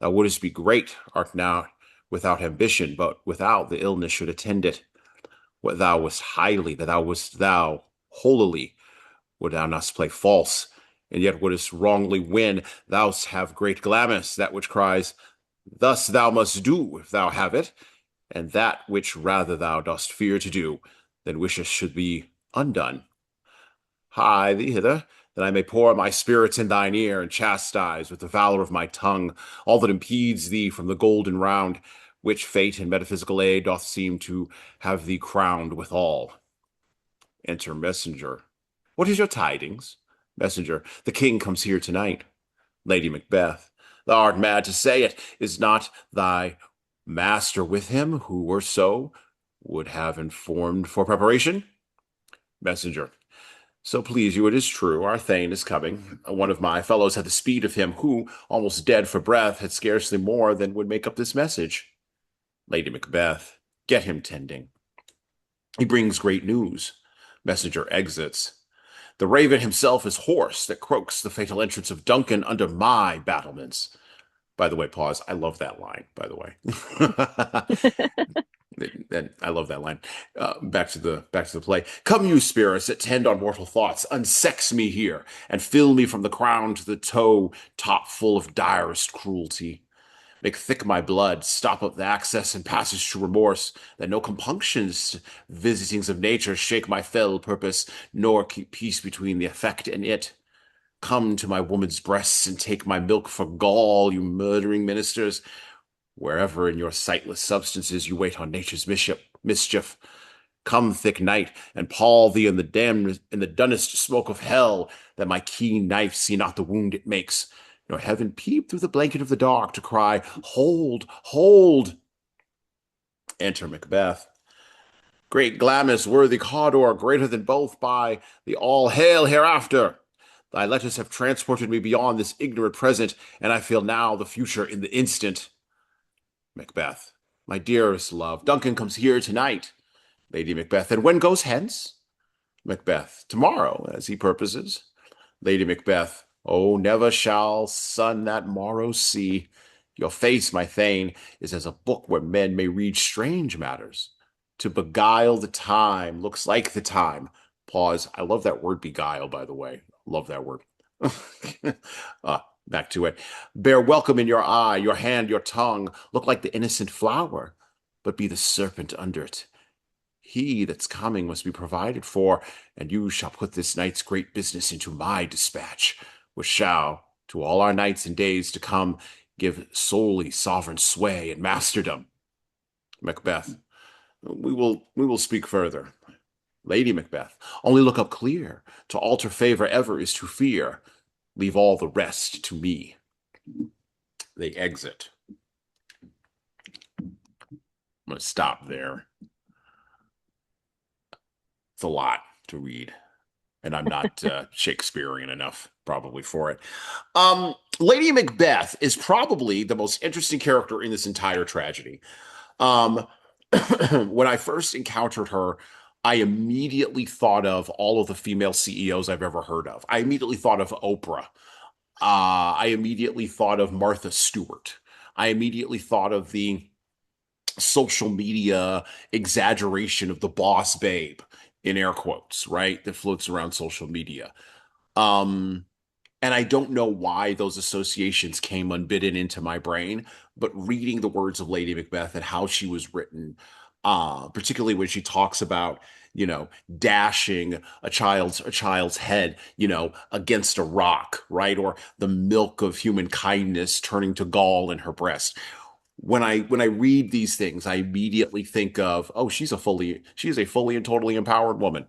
Thou wouldst be great, art now without ambition, but without the illness should attend it. What thou wast highly, that thou wast thou holily, would thou not play false, and yet wouldst wrongly win, thou'st have great Glamis, that which cries, Thus thou must do, if thou have it, and that which rather thou dost fear to do, than wishest should be undone. Hie thee hither, that I may pour my spirits in thine ear, and chastise with the valor of my tongue all that impedes thee from the golden round, which fate and metaphysical aid doth seem to have thee crowned withal. Enter messenger. What is your tidings? Messenger. The king comes here tonight. Lady Macbeth. Thou art mad to say it. Is not thy master with him, who or so would have informed for preparation? Messenger. So please you, it is true, our Thane is coming. One of my fellows had the speed of him, who, almost dead for breath, had scarcely more than would make up this message. Lady Macbeth. Get him tending. He brings great news. Messenger exits. The raven himself is hoarse that croaks the fatal entrance of Duncan under my battlements. By the way, pause. I love that line, by the way. And I love that line. Back to the play. Come, you spirits that tend on mortal thoughts, unsex me here, and fill me from the crown to the toe, top full of direst cruelty. Make thick my blood, stop up the access and passage to remorse, that no compunctions, visitings of nature shake my fell purpose, nor keep peace between the effect and it. Come to my woman's breasts and take my milk for gall, you murdering ministers, wherever in your sightless substances you wait on nature's mischief. Come, thick night, and pall thee in the dunnest smoke of hell, that my keen knife see not the wound it makes, nor heaven peep through the blanket of the dark to cry, Hold, hold! Enter Macbeth. Great Glamis, worthy Cawdor, greater than both by the all hail hereafter. Thy letters have transported me beyond this ignorant present, and I feel now the future in the instant. Macbeth. My dearest love, Duncan comes here tonight. Lady Macbeth. And when goes hence? Macbeth. Tomorrow, as he purposes. Lady Macbeth. Oh, never shall sun that morrow see. Your face, my Thane, is as a book where men may read strange matters. To beguile the time looks like the time. Pause. I love that word beguile, by the way. Love that word. Back to it. Bear welcome in your eye, your hand, your tongue. Look like the innocent flower, but be the serpent under it. He that's coming must be provided for, and you shall put this night's great business into my dispatch, which shall, to all our nights and days to come, give solely sovereign sway and masterdom. Macbeth. We will speak further. Lady Macbeth. Only look up clear. To alter favor ever is to fear. Leave all the rest to me. They exit. I'm going to stop there. It's a lot to read, and I'm not Shakespearean enough probably for it. Lady Macbeth is probably the most interesting character in this entire tragedy. Um, when I first encountered her, I immediately thought of all of the female CEOs I've ever heard of. I immediately thought of Oprah. I immediately thought of Martha Stewart. I immediately thought of the social media exaggeration of the boss babe, in air quotes, right? That floats around social media. Um, and I don't know why those associations came unbidden into my brain, but reading the words of Lady Macbeth and how she was written, particularly when she talks about, dashing a child's head, against a rock, right? Or the milk of human kindness turning to gall in her breast. When I read these things, I immediately think of, oh, she is a fully and totally empowered woman.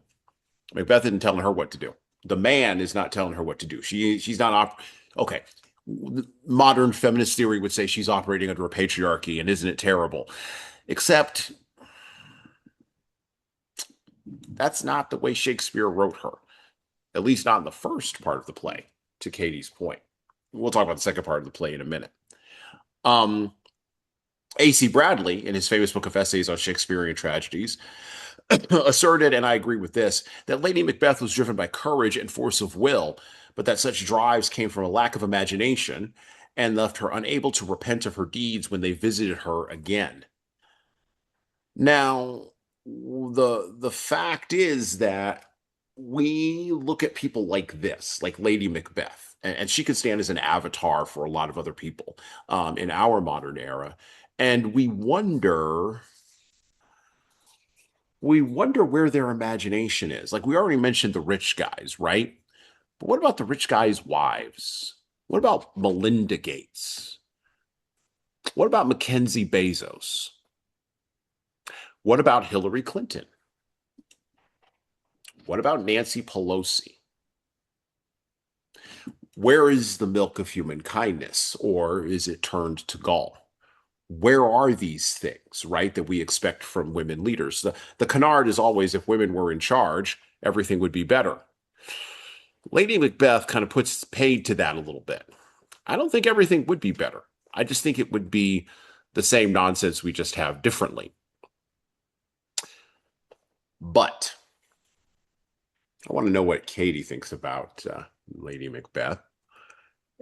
Macbeth isn't telling her what to do. The man is not telling her what to do. She's not okay. Modern feminist theory would say she's operating under a patriarchy, and isn't it terrible? Except that's not the way Shakespeare wrote her. At least not in the first part of the play, to Katie's point. We'll talk about the second part of the play in a minute. Um, A.C. Bradley, in his famous book of essays on Shakespearean tragedies, asserted, and I agree with this, that Lady Macbeth was driven by courage and force of will, but that such drives came from a lack of imagination and left her unable to repent of her deeds when they visited her again. Now, the fact is that we look at people like this, like Lady Macbeth, and she could stand as an avatar for a lot of other people in our modern era, and we wonder where their imagination is. Like we already mentioned the rich guys, right? But what about the rich guys' wives? What about Melinda Gates? What about Mackenzie Bezos? What about Hillary Clinton? What about Nancy Pelosi? Where is the milk of human kindness, or is it turned to gall? Where are these things, right, that we expect from women leaders? The canard is always if women were in charge, everything would be better. Lady Macbeth kind of puts paid to that a little bit. I don't think everything would be better. I just think it would be the same nonsense we just have differently. But I want to know what Katie thinks about Lady Macbeth.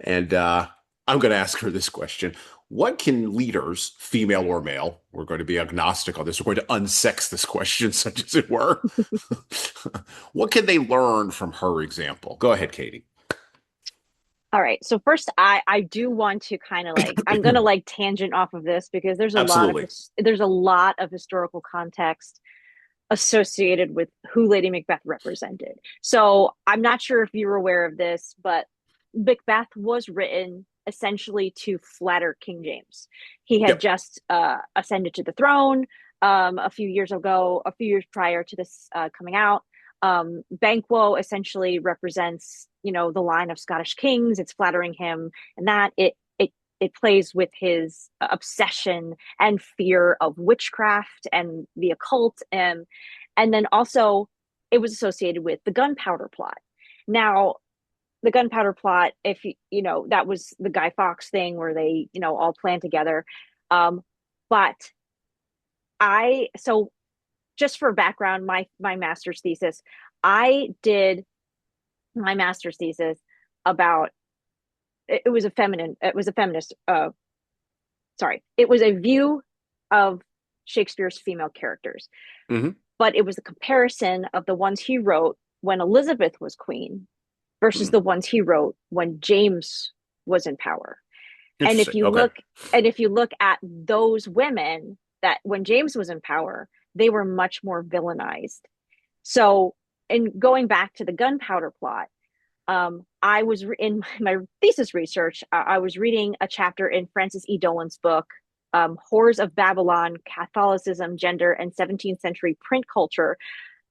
And I'm going to ask her this question. What can leaders, female or male, we're going to be agnostic on this, we're going to unsex this question, such as it were. What can they learn from her example? Go ahead, Katie. All right. So first, I do want to kind of like I'm gonna like tangent off of this because Absolutely. there's a lot of historical context associated with who Lady Macbeth represented. So I'm not sure if you're aware of this, but Macbeth was written essentially to flatter King James. He had Yep. just ascended to the throne a few years ago, a few years prior to this coming out. Banquo essentially represents, the line of Scottish kings. It's flattering him, and that it plays with his obsession and fear of witchcraft and the occult, and then also it was associated with the gunpowder plot. Now, the gunpowder plot, if that was the Guy Fawkes thing where they all planned together. But I so just for background, my master's thesis, I did my master's thesis about it was a feminist sorry, it was a view of Shakespeare's female characters, Hmm. but it was a comparison of the ones he wrote when Elizabeth was queen versus Hmm. the ones he wrote when James was in power. And if Interesting. you Okay. look and if you look at those women that when James was in power, they were much more villainized. So, in going back to the gunpowder plot, I was in my thesis research. I was reading a chapter in Frances E. Dolan's book, "Whores of Babylon: Catholicism, Gender, and 17th Century Print Culture,"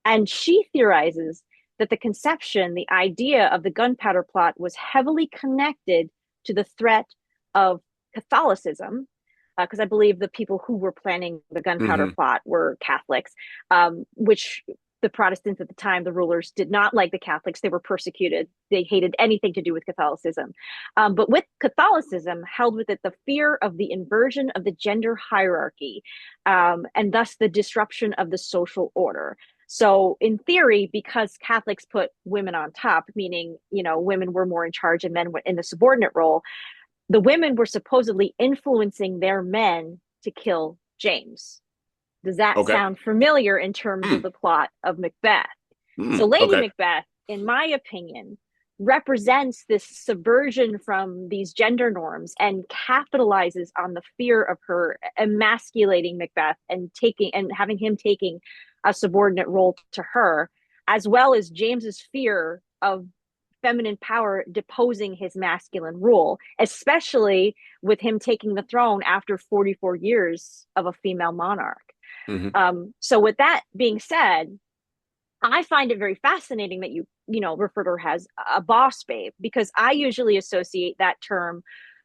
and she theorizes that the idea of the gunpowder plot was heavily connected to the threat of Catholicism, because I believe the people who were planning the gunpowder Hmm. plot were Catholics, which the Protestants at the time, the rulers, did not like the Catholics. They were persecuted. They hated anything to do with Catholicism. But with Catholicism, held with it the fear of the inversion of the gender hierarchy, and thus the disruption of the social order. So, in theory, because Catholics put women on top, meaning, women were more in charge and men were in the subordinate role, the women were supposedly influencing their men to kill James. Does that Okay. sound familiar in terms of Hmm. the plot of Macbeth? Hmm. So, Lady Okay. Macbeth, in my opinion, represents this subversion from these gender norms and capitalizes on the fear of her emasculating Macbeth and having him taking a subordinate role to her, as well as James's fear of feminine power deposing his masculine rule, especially with him taking the throne after 44 years of a female monarch. Hmm. So, with that being said, I find it very fascinating that you refer to her as a boss babe, because I usually associate that term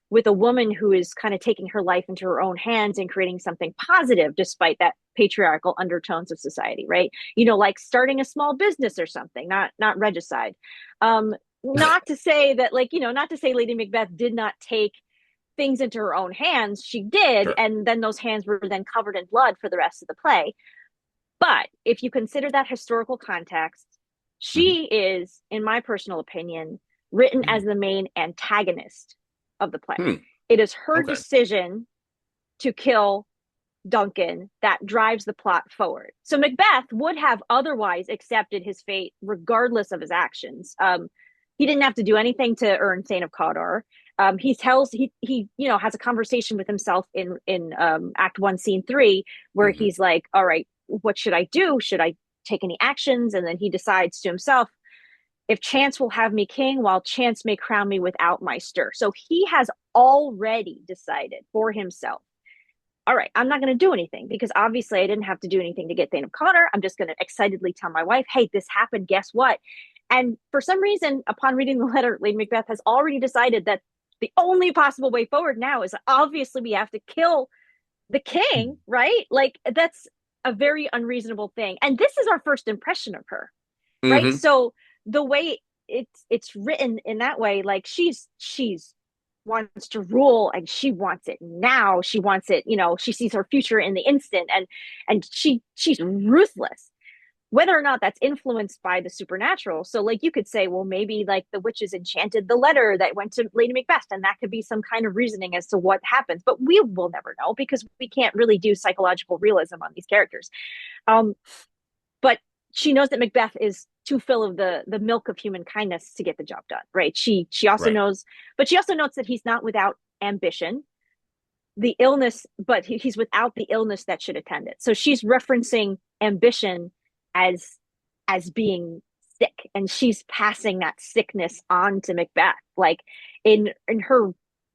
with a woman who is kind of taking her life into her own hands and creating something positive despite that patriarchal undertones of society, right? Like starting a small business or something, not regicide. Um, not to say that, not to say Lady Macbeth did not take things into her own hands. She did, Sure. and then those hands were then covered in blood for the rest of the play. But if you consider that historical context, Hmm. she is, in my personal opinion, written as the main antagonist of the play. Hmm. It is her Okay. decision to kill Duncan that drives the plot forward. So Macbeth would have otherwise accepted his fate regardless of his actions. He didn't have to do anything to earn Saint of Cawdor. He has a conversation with himself in Act One, Scene Three, where Hmm. he's like, "All right, what should I do? Should I take any actions?" And then he decides to himself, "If chance will have me king, while chance may crown me without my stir." So he has already decided for himself all right, I'm not going to do anything because obviously I didn't have to do anything to get Thane O'Connor. I'm just going to excitedly tell my wife, hey, this happened. Guess what? And for some reason, upon reading the letter, Lady Macbeth has already decided that the only possible way forward now is obviously we have to kill the king, right? Like that's a very unreasonable thing. And this is our first impression of her, right? Hmm. So the way it's written in that way, like she's wants to rule and she wants it now. She wants it, she sees her future in the instant, and she's ruthless. Whether or not that's influenced by the supernatural. So like you could say, well, maybe like the witches enchanted the letter that went to Lady Macbeth, and that could be some kind of reasoning as to what happens. But we will never know because we can't really do psychological realism on these characters. Um, but she knows that Macbeth is too full of the milk of human kindness to get the job done, right? She also Right. knows, but she also notes that he's not without ambition, the illness, but he's without the illness that should attend it. So she's referencing ambition as being sick, and she's passing that sickness on to Macbeth. Like in her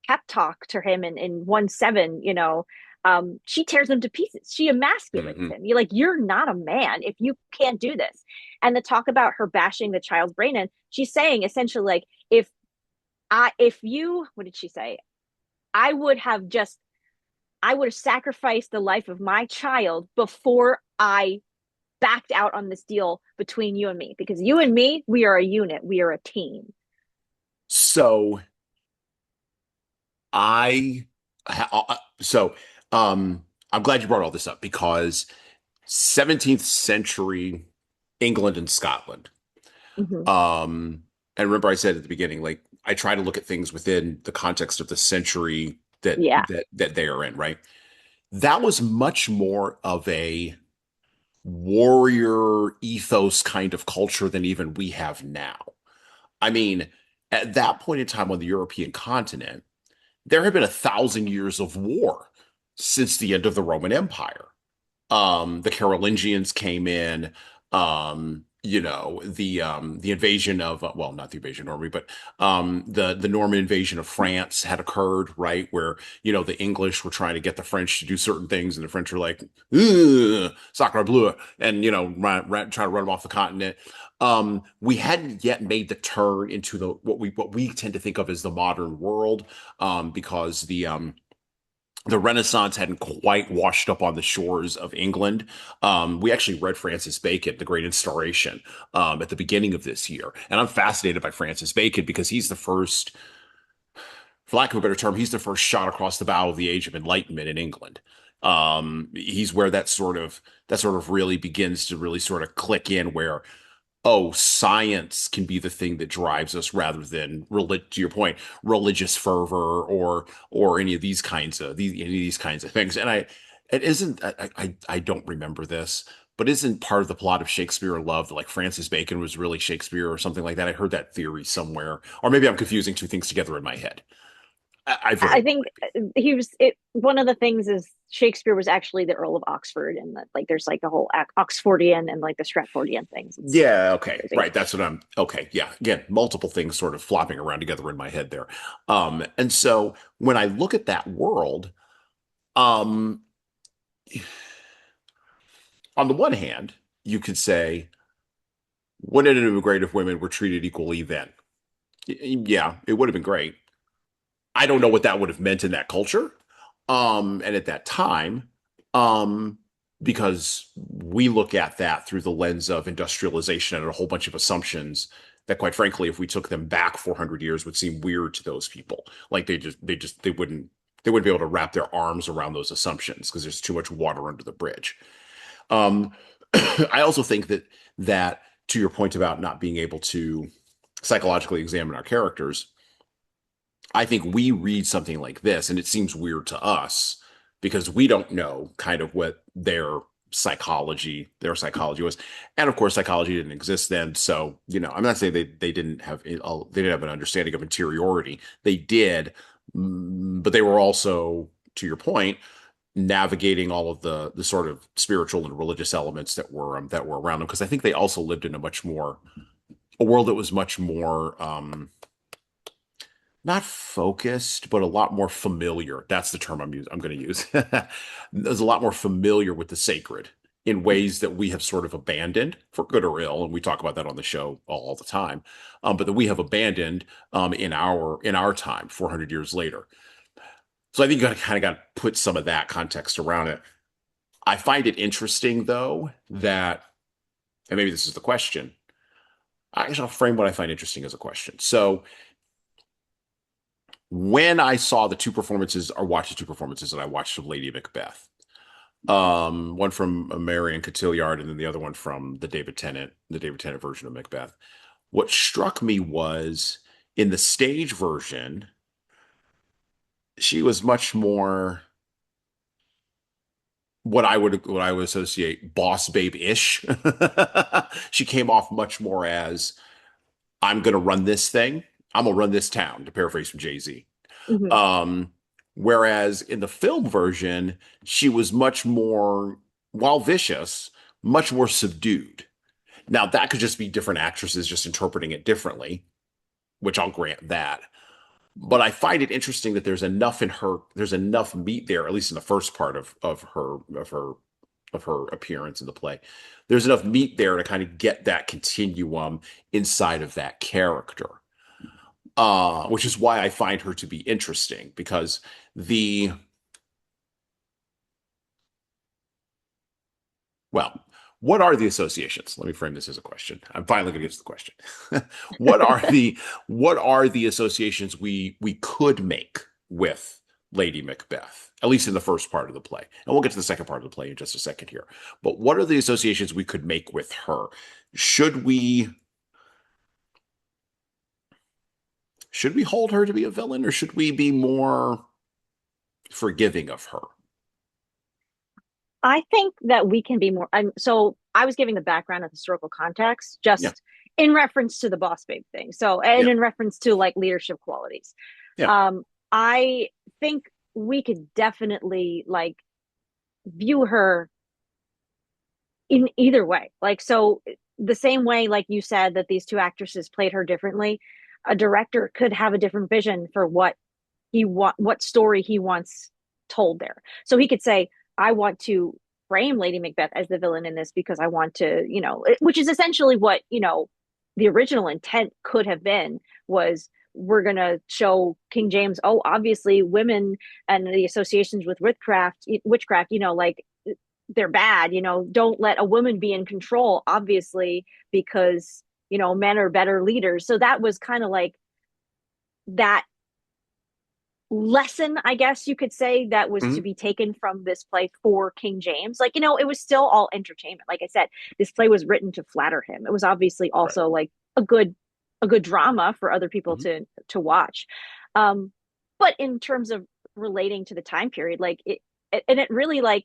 pep talk to him in 1-7, she tears him to pieces. She emasculates Hmm. him. You're like, you're not a man if you can't do this. And the talk about her bashing the child's brain in, she's saying essentially like, if you, what did she say? I would have just I would have sacrificed the life of my child before I backed out on this deal between you and me, because you and me, we are a unit, we are a team. So I, so I'm glad you brought all this up because 17th century England and Scotland. Mm-hmm. Um, and remember I said at the beginning, like I try to look at things within the context of the century Yeah. that they are in, right? That was much more of a warrior ethos kind of culture than even we have now. I mean, at that point in time on the European continent, there had been 1,000 years of war since the end of the Roman Empire. The Carolingians came in, the invasion of well, not the invasion of Normandy, but the Norman invasion of France had occurred, right? Where, the English were trying to get the French to do certain things, and the French were like, sacre bleu, and trying to run them off the continent. We hadn't yet made the turn into what we tend to think of as the modern world, because the Renaissance hadn't quite washed up on the shores of England. We actually read Francis Bacon, The Great Instauration, at the beginning of this year. And I'm fascinated by Francis Bacon because he's the first, for lack of a better term, he's the first shot across the bow of the Age of Enlightenment in England. He's where that sort of really begins to really sort of click in where, oh, science can be the thing that drives us rather than, to your point, religious fervor or any of these kinds of things. And it isn't, I don't remember this, but isn't part of the plot of Shakespeare in Love that like Francis Bacon was really Shakespeare or something like that? I heard that theory somewhere, or maybe I'm confusing two things together in my head. I very I well think might be. he was it. One of the things is Shakespeare was actually the Earl of Oxford, and that like there's like the whole Oxfordian and like the Stratfordian things. It's Yeah, okay. crazy. Right. That's what I'm okay. Yeah. Again, multiple things sort of flopping around together in my head there. And so when I look at that world, um, on the one hand, you could say, wouldn't it have been great if women were treated equally then? Yeah, it would have been great. I don't know what that would have meant in that culture, and at that time, um, because we look at that through the lens of industrialization and a whole bunch of assumptions that, quite frankly, if we took them back 400 years, would seem weird to those people. Like they wouldn't be able to wrap their arms around those assumptions because there's too much water under the bridge. Um, I also think that to your point about not being able to psychologically examine our characters, I think we read something like this and it seems weird to us because we don't know kind of what their psychology was. And of course, psychology didn't exist then. So, I'm not saying they didn't have an understanding of interiority. They did, but they were also, to your point, navigating all of the sort of spiritual and religious elements that were around them. Because I think they also lived in a world that was much more not focused, but a lot more familiar. That's the term I'm going to use. There's a lot more familiar with the sacred in ways that we have sort of abandoned for good or ill, and we talk about that on the show all the time. But that we have abandoned in our time, 400 years later. So I think you got to kind of got to put some of that context around it. I find it interesting, though, that, and maybe this is the question. I guess I'll frame what I find interesting as a question. So when I saw the two performances, or watched the two performances that I watched of Lady Macbeth, one from Marion Cotillard and then the other one from the David Tennant version of Macbeth. What struck me was in the stage version, she was much more what I would associate boss babe-ish. She came off much more as I'm gonna run this thing. I'm gonna run this town, to paraphrase from Jay-Z. Hmm. Um, Whereas in the film version, she was much more, while vicious, much more subdued. Now, that could just be different actresses just interpreting it differently, which I'll grant that. But I find it interesting that there's enough meat there, at least in the first part of her appearance in the play. There's enough meat there to kind of get that continuum inside of that character. Which is why I find her to be interesting because the well, what are the associations? Let me frame this as a question. I'm finally going to get to the question. what are the what are the associations we could make with Lady Macbeth, at least in the first part of the play? And we'll get to the second part of the play in just a second here. But what are the associations we could make with her? Should we should we hold her to be a villain, or should we be more forgiving of her? I think that we can be more. So I was giving the background of historical context Yeah, just in reference to the boss babe thing. So, and yeah, in reference to like leadership qualities. yeah. Um, I think we could definitely like view her in either way. Like, so the same way, like you said, that these two actresses played her differently, a director could have a different vision for what story he wants told there. So he could say, I want to frame Lady Macbeth as the villain in this because I want to, which is essentially what, the original intent could have been was we're going to show King James, oh, obviously women and the associations with witchcraft, like they're bad, don't let a woman be in control, obviously, because, men are better leaders. So that was kind of like that lesson, I guess you could say, that was to Mhm. be taken from this play for King James. Like, it was still all entertainment. Like I said, this play was written to flatter him. It was obviously Right. also like a good drama for other people Mhm. to watch. Um, but in terms of relating to the time period, like and it really like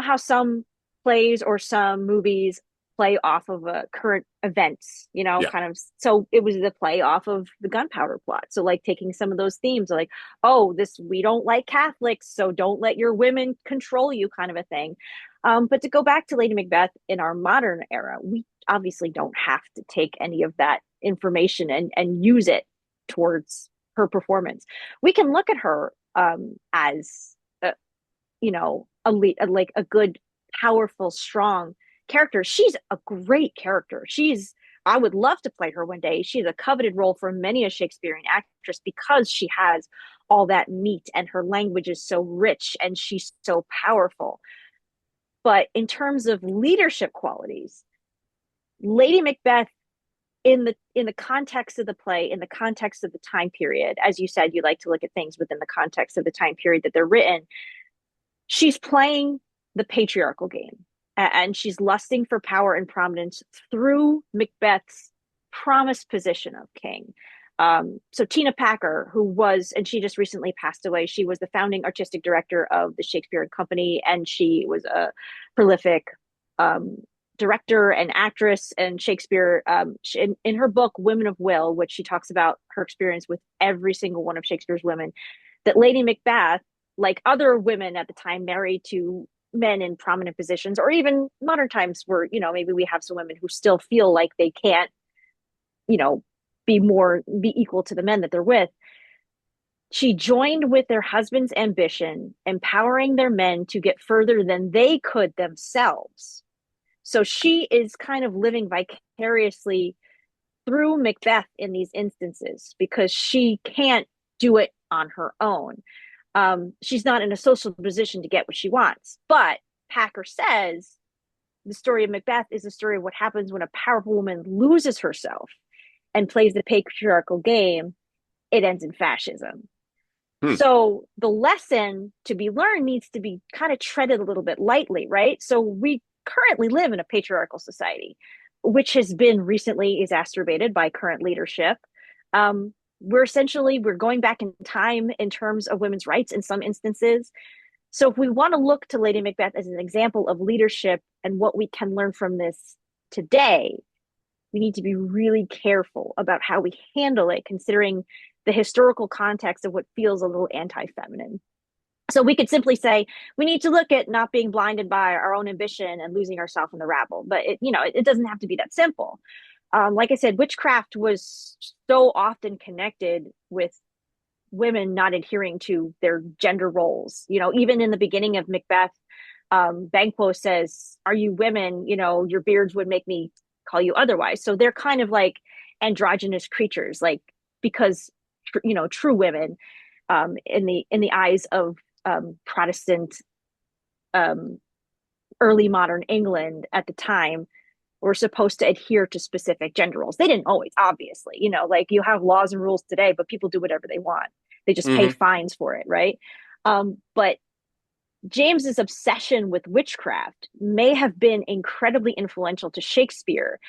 how some plays or some movies play off of current events, Yeah. kind of. So it was the play off of the gunpowder plot. So like taking some of those themes, like, oh, this we don't like Catholics, so don't let your women control you, kind of a thing. But to go back to Lady Macbeth in our modern era, we obviously don't have to take any of that information and use it towards her performance. We can look at her as like a good, powerful, strong character. She's a great character. I would love to play her one day. She's a coveted role for many a Shakespearean actress because she has all that meat and her language is so rich and she's so powerful. But in terms of leadership qualities, Lady Macbeth, in the context of the play, in the context of the time period, as you said, you like to look at things within the context of the time period that they're written. She's playing the patriarchal game, and she's lusting for power and prominence through Macbeth's promised position of king. So Tina Packer, and she just recently passed away, she was the founding artistic director of the Shakespeare and Company, and she was a prolific um, director and actress and Shakespeare. In her book Women of Will, which she talks about her experience with every single one of Shakespeare's women, that Lady Macbeth, like other women at the time married to men in prominent positions, or even modern times where, maybe we have some women who still feel like they can't, you know, be equal to the men that they're with. She joined with their husband's ambition, empowering their men to get further than they could themselves. So she is kind of living vicariously through Macbeth in these instances because she can't do it on her own. She's not in a social position to get what she wants. But Packer says the story of Macbeth is the story of what happens when a powerful woman loses herself and plays the patriarchal game. It ends in fascism. Hmm. So the lesson to be learned needs to be kind of treaded a little bit lightly, right? So we currently live in a patriarchal society, which has been recently exacerbated by current leadership. We're going back in time in terms of women's rights in some instances. So if we want to look to Lady Macbeth as an example of leadership and what we can learn from this today, we need to be really careful about how we handle it, considering the historical context of what feels a little anti-feminine. So we could simply say we need to look at not being blinded by our own ambition and losing ourselves in the rabble. But it doesn't have to be that simple. Like I said, witchcraft was so often connected with women not adhering to their gender roles. Even in the beginning of Macbeth, Banquo says, "Are you women? Your beards would make me call you otherwise." So they're kind of like androgynous creatures, like because true women, in the eyes of Protestant um, early modern England at the time, were supposed to adhere to specific gender roles. They didn't always, obviously. Like you have laws and rules today, but people do whatever they want. They just pay Hmm. fines for it, right? But James's obsession with witchcraft may have been incredibly influential to Shakespeare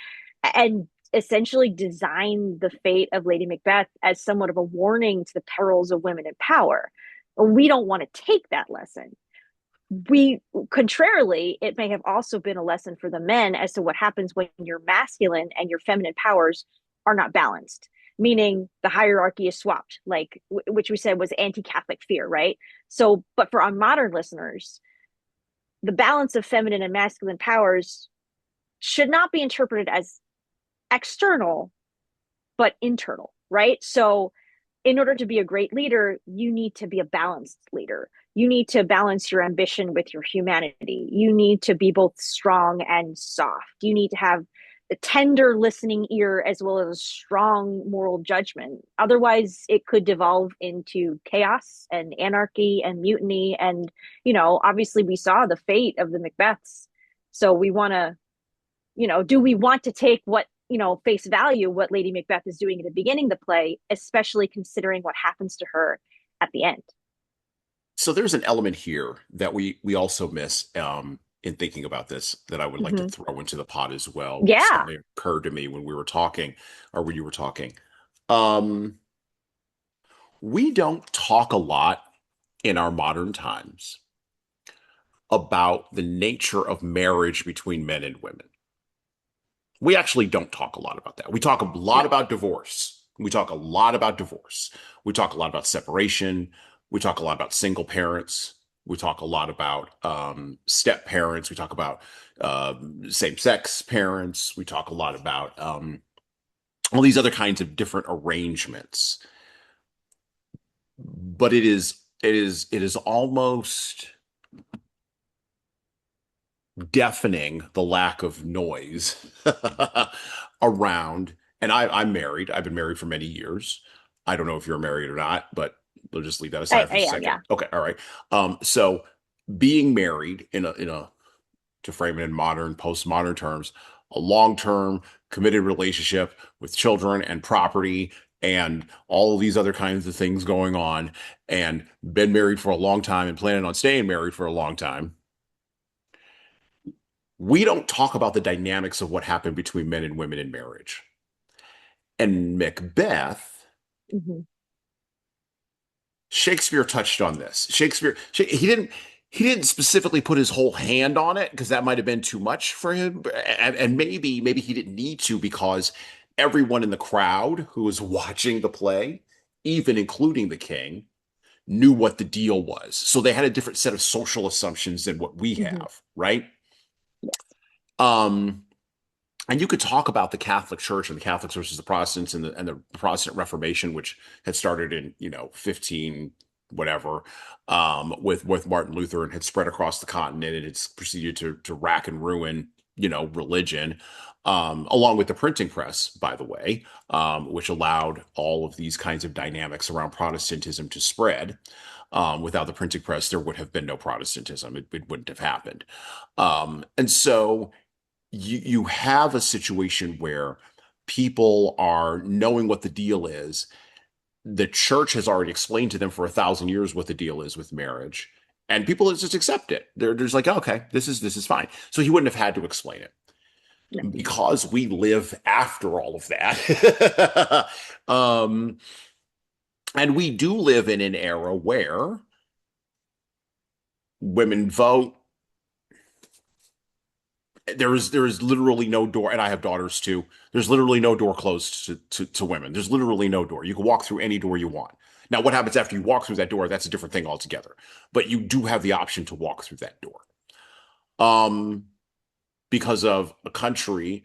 and essentially designed the fate of Lady Macbeth as somewhat of a warning to the perils of women in power. We don't want to take that lesson. Contrarily, it may have also been a lesson for the men as to what happens when your masculine and your feminine powers are not balanced, meaning the hierarchy is swapped, like which we said was anti-Catholic fear, right? So, but for our modern listeners, the balance of feminine and masculine powers should not be interpreted as external, but internal, right? So, in order to be a great leader, you need to be a balanced leader. You need to balance your ambition with your humanity. You need to be both strong and soft. You need to have a tender listening ear as well as a strong moral judgment. Otherwise, it could devolve into chaos and anarchy and mutiny. And, obviously, we saw the fate of the Macbeths. So we want to, do we want to take what face value what Lady Macbeth is doing at the beginning of the play, especially considering what happens to her at the end? So there's an element here that we also miss in thinking about this that I would like to Mm-hmm. throw into the pot as well. It Yeah. suddenly occurred to me when we were talking, or when you were talking. Um, we don't talk a lot in our modern times about the nature of marriage between men and women. We actually don't talk a lot about that. We talk a lot No. about divorce. We talk a lot about divorce. We talk a lot about separation. We talk a lot about single parents. We talk a lot about step parents. We talk about same-sex parents. We talk a lot about all these other kinds of different arrangements. But it is almost deafening, the lack of noise around. And I'm married. I've been married for many years. I don't know if you're married or not, but we'll just leave that I, aside for I a am, second. yeah. Okay, all right. So being married in a to frame it in modern, postmodern terms, a long-term committed relationship with children and property and all of these other kinds of things going on, and been married for a long time and planning on staying married for a long time. We don't talk about the dynamics of what happened between men and women in marriage. And Macbeth, Mm-hmm. Shakespeare touched on this. He didn't specifically put his whole hand on it because that might have been too much for him, and maybe he didn't need to because everyone in the crowd who was watching the play, even including the king, knew what the deal was. So they had a different set of social assumptions than what we Mm-hmm. have, right? Yes. Um, And you could talk about the Catholic Church and the Catholics versus the Protestants and the Protestant Reformation, which had started in, 15 whatever, with Martin Luther and had spread across the continent and it's proceeded to rack and ruin, religion, along with the printing press, by the way, which allowed all of these kinds of dynamics around Protestantism to spread. Without the printing press, there would have been no Protestantism. It wouldn't have happened. And so you have a situation where people are knowing what the deal is. The church has already explained to them for 1,000 years what the deal is with marriage, and people just accept it. They're just like, okay, this is fine. So he wouldn't have had to explain it No. because we live after all of that. And we do live in an era where women vote. There is literally no door, and I have daughters too. There's literally no door closed to women. There's literally no door. You can walk through any door you want. Now, what happens after you walk through that door? That's a different thing altogether. But you do have the option to walk through that door. Um, because of a country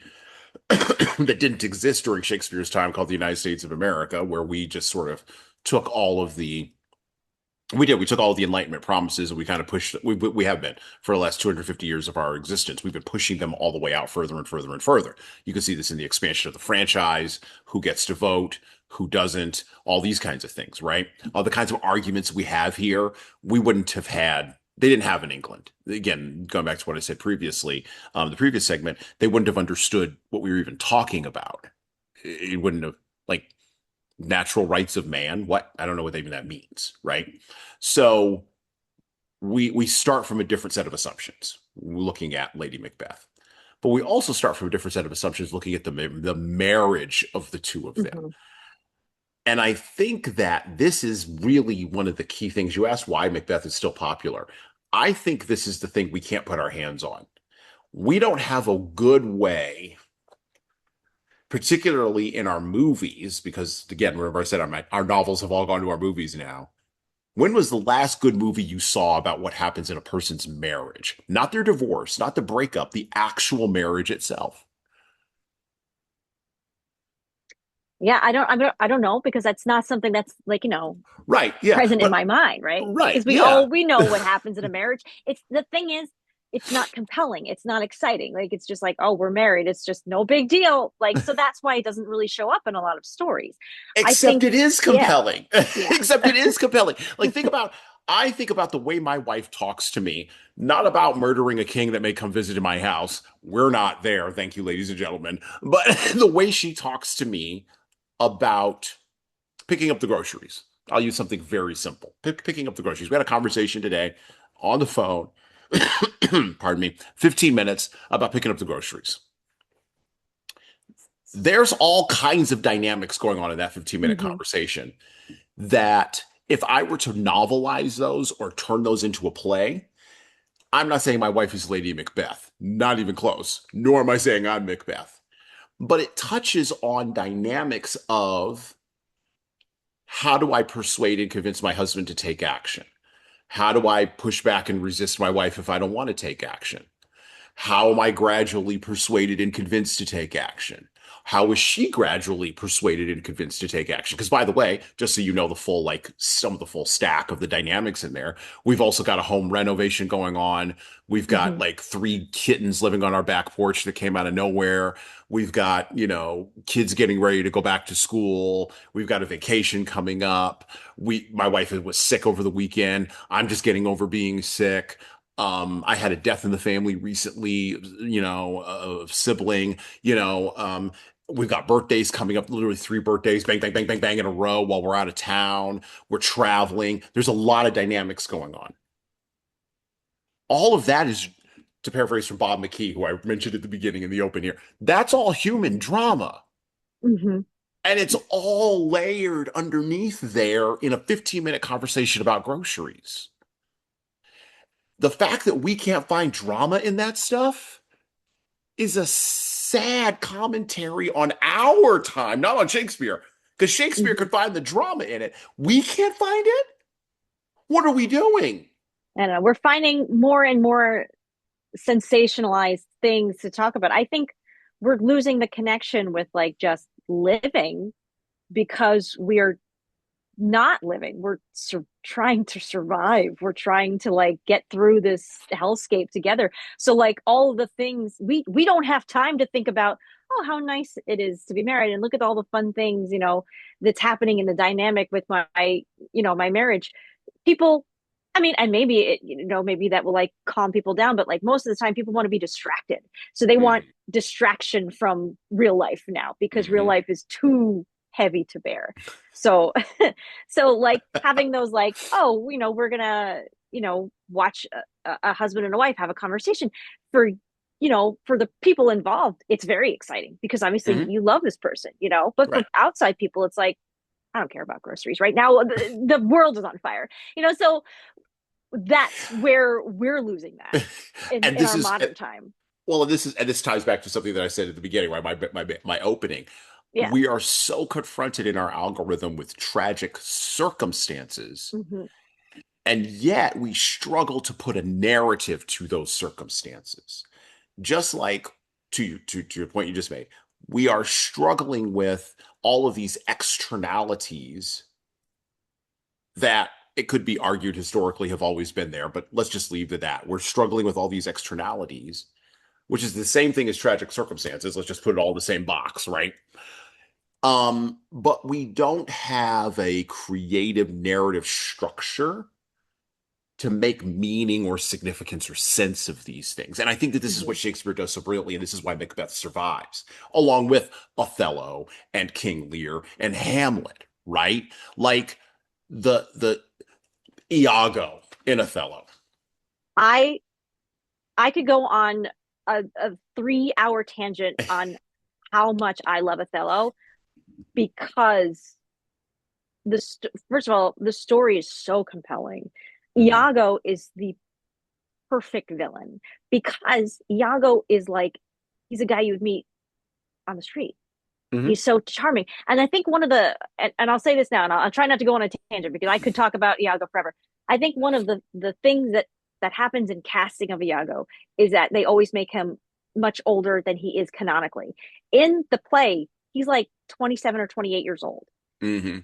that didn't exist during Shakespeare's time called the United States of America, where we just sort of took all of the we did. We took all the Enlightenment promises and we kind of pushed. We have been for the last 250 years of our existence. We've been pushing them all the way out further and further and further. You can see this in the expansion of the franchise, who gets to vote, who doesn't, all these kinds of things, right? All the kinds of arguments we have here, we wouldn't have had. They didn't have in England. Again, going back to what I said previously, the previous segment, they wouldn't have understood what we were even talking about. It wouldn't have like natural rights of man. What? I don't know what even that means, right? So we start from a different set of assumptions looking at Lady Macbeth. But we also start from a different set of assumptions looking at the marriage of the two of them. Hmm. And I think that this is really one of the key things. You asked why Macbeth is still popular. I think this is the thing we can't put our hands on. We don't have a good way, particularly in our movies, because again, remember I said our novels have all gone to our movies now. When was the last good movie you saw about what happens in a person's marriage? Not their divorce, not the breakup, the actual marriage itself. Yeah, I don't know because that's not something that's like, Right, yeah, present in but my mind, right? right, Because yeah. we know what happens in a marriage. It's the thing is, it's not compelling. It's not exciting. Like it's just like, oh, we're married. It's just no big deal. Like so that's why it doesn't really show up in a lot of stories. I Except think, it is yeah, compelling. yeah. Except it is compelling. Like I think about the way my wife talks to me, not about murdering a king that may come visit in my house. We're not there, thank you, ladies and gentlemen. But the way she talks to me about picking up the groceries. I'll use something very simple. Picking up the groceries. We had a conversation today on the phone, pardon me, 15 minutes about picking up the groceries. There's all kinds of dynamics going on in that 15-minute Hmm. conversation that if I were to novelize those or turn those into a play, I'm not saying my wife is Lady Macbeth, not even close, nor am I saying I'm Macbeth, but it touches on dynamics of how do I persuade and convince my husband to take action? How do I push back and resist my wife if I don't want to take action? How am I gradually persuaded and convinced to take action? How is she gradually persuaded and convinced to take action? Because by the way, just so you know the full, like some of the full stack of the dynamics in there, we've also got a home renovation going on. We've got Hmm. like three kittens living on our back porch that came out of nowhere. We've got, kids getting ready to go back to school. We've got a vacation coming up. My wife was sick over the weekend. I'm just getting over being sick. I had a death in the family recently, a sibling, we've got birthdays coming up, literally three birthdays, bang, bang, bang, bang, bang in a row while we're out of town. We're traveling. There's a lot of dynamics going on. All of that is, to paraphrase from Bob McKee, who I mentioned at the beginning in the open here, that's all human drama. Hmm. And it's all layered underneath there in a 15-minute conversation about groceries. The fact that we can't find drama in that stuff is a sad commentary on our time, not on Shakespeare, because Shakespeare Hmm. could find the drama in it. We can't find it? What are we doing? I don't know. We're finding more and more sensationalized things to talk about. I think we're losing the connection with like just living because we're not living. We're trying to survive. We're trying to like get through this hellscape together. So like all of the things we don't have time to think about, oh, how nice it is to be married and look at all the fun things, that's happening in the dynamic with my marriage. People, I mean, and maybe maybe that will like calm people down, but like most of the time people want to be distracted. So they want Hmm. distraction from real life now because real Hmm. life is too heavy to bear. So so like having those like, oh, we're gonna, watch a husband and a wife have a conversation for for the people involved, it's very exciting because obviously Hmm. you love this person, but for Right. outside people, it's like, I don't care about groceries right now. The world is on fire, so that's where we're losing that And in this our is modern time. well, and this ties back to something that I said at the beginning, right? My opening. Yeah. We are so confronted in our algorithm with tragic circumstances, Hmm. and yet we struggle to put a narrative to those circumstances. Just like to your point you just made, we are struggling with all of these externalities that it could be argued historically have always been there, but let's just leave it at that. We're struggling with all these externalities, which is the same thing as tragic circumstances. Let's just put it all in the same box, right? But we don't have a creative narrative structure to make meaning or significance or sense of these things. And I think that this is Hmm. what Shakespeare does so brilliantly, and this is why Macbeth survives, along with Othello and King Lear and Hamlet, right? Like the Iago in Othello. I I could go on a 3 hour tangent on how much I love Othello because first of all, the story is so compelling. Hmm. Iago is the perfect villain because Iago is like, he's a guy you would meet on the street. Hmm. He's so charming. And I think one of and I'll say this now, and I'll try not to go on a tangent because I could talk about Iago forever. I think one of the things that happens in casting of Iago is that they always make him much older than he is canonically. In the play, he's like 27 or 28 years old. Hmm.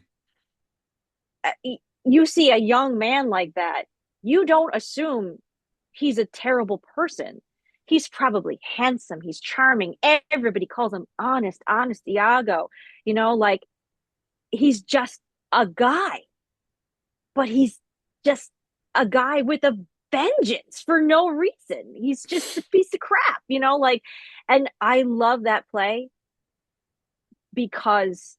You see a young man like that, you don't assume he's a terrible person. He's probably handsome. He's charming. Everybody calls him honest Iago. Like he's just a guy, but he's just a guy with a vengeance for no reason. He's just a piece of crap, like, and I love that play because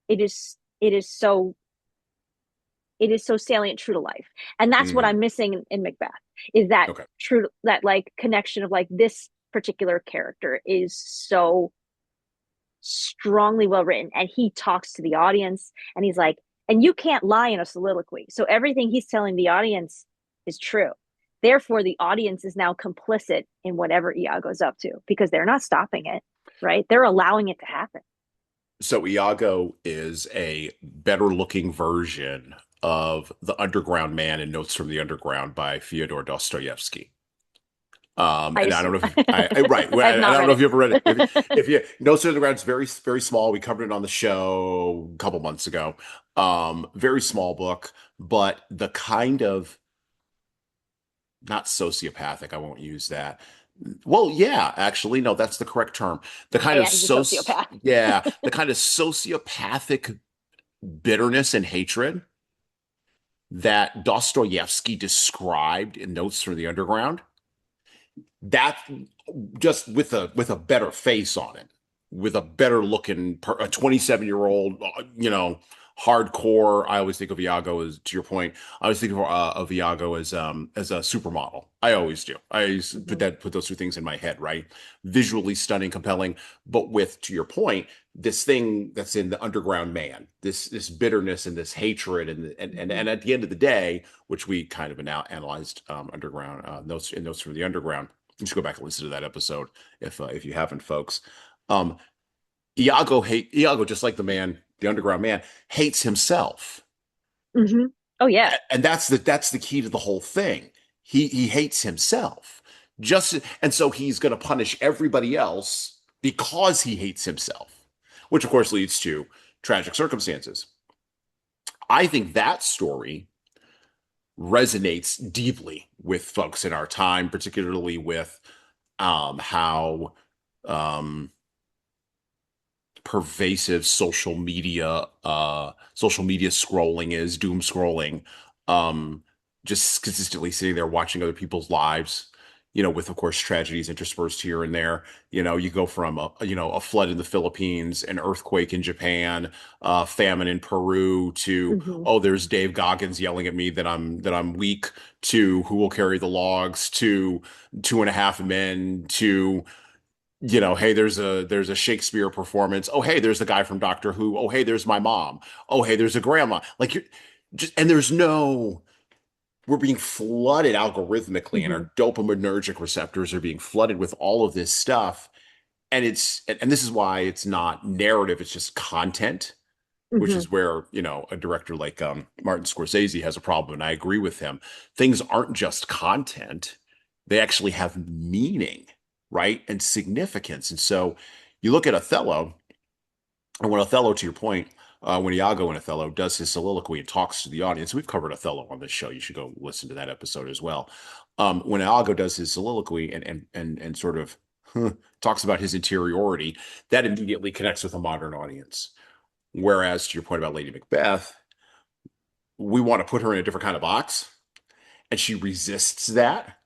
it is it is so it is so salient true to life. And that's what Hmm. I'm missing in Macbeth is that Okay. true, that like connection of like this particular character is so strongly well written, and he talks to the audience and he's like, and you can't lie in a soliloquy, so everything he's telling the audience is true. Therefore the audience is now complicit in whatever Iago's up to because they're not stopping it, right? They're allowing it to happen. So Iago is a better looking version of The Underground Man in Notes from the Underground by Fyodor Dostoevsky. I And I don't know assume. if right. I have And I not don't read know if it. you ever read it. If you Notes from the Underground is very, very small. We covered it on the show a couple months ago. Very small book, but the kind of not sociopathic, I won't use that. Well, yeah, actually, no, that's the correct term. The kind of Yeah, he's a sociopath. the kind of sociopathic bitterness and hatred that Dostoevsky described in Notes from the Underground, that just with a better face on it, with a better looking, a 27-year-old, hardcore. I always think of Iago as, to your point, I always think of Iago as a supermodel. I always do. I always Mhm. put those two things in my head, right? Visually stunning, compelling, but with, to your point, this thing that's in the underground man, this bitterness and this hatred, and Mhm. at the end of the day, which we kind of now analyzed, underground, notes from the underground. You should go back and listen to that episode if you haven't, folks. Um, Iago, just like the underground man, hates himself, Mhm. Oh yeah. and that's the key to the whole thing. He hates himself, just and so he's going to punish everybody else because he hates himself, which of course leads to tragic circumstances. I think that story resonates deeply with folks in our time, particularly with how um, pervasive social media scrolling is, doom scrolling, um just consistently sitting there watching other people's lives, with of course tragedies interspersed here and there. You go from a flood in the Philippines, an earthquake in Japan, famine in Peru, to, Hmm. oh, there's Dave Goggins yelling at me that I'm weak, to who will carry the logs, to Two and a Half Men, to, hey, there's a Shakespeare performance. Oh, hey, there's the guy from Doctor Who. Oh, hey, there's my mom. Oh, hey, there's a grandma. Like, you're just, and there's no, we're being flooded algorithmically, and Hmm. our dopaminergic receptors are being flooded with all of this stuff. And this is why it's not narrative, it's just content, which Hmm. is where, a director like Martin Scorsese has a problem, and I agree with him. Things aren't just content, they actually have meaning, right? And significance. And so you look at Othello, and when Othello, to your point, when Iago in Othello does his soliloquy and talks to the audience, we've covered Othello on this show. You should go listen to that episode as well. When Iago does his soliloquy and sort of talks about his interiority, that immediately connects with a modern audience. Whereas, to your point about Lady Macbeth, we want to put her in a different kind of box, and she resists that.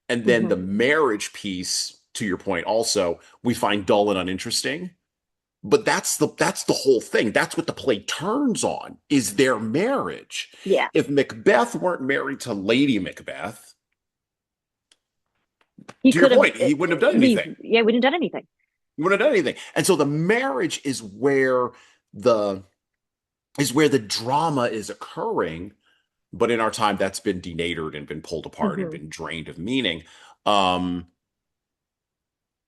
And then Hmm. the marriage piece, to your point, also we find dull and uninteresting. But that's the whole thing. That's what the play turns on, is their marriage. Yeah. If Macbeth weren't married to Lady Macbeth, He to your could have, point, he wouldn't have done anything. yeah, we didn't done anything. He wouldn't have done anything. And so the marriage the is where the drama is occurring. But in our time, that's been denatured and been pulled apart and Hmm. been drained of meaning. Um,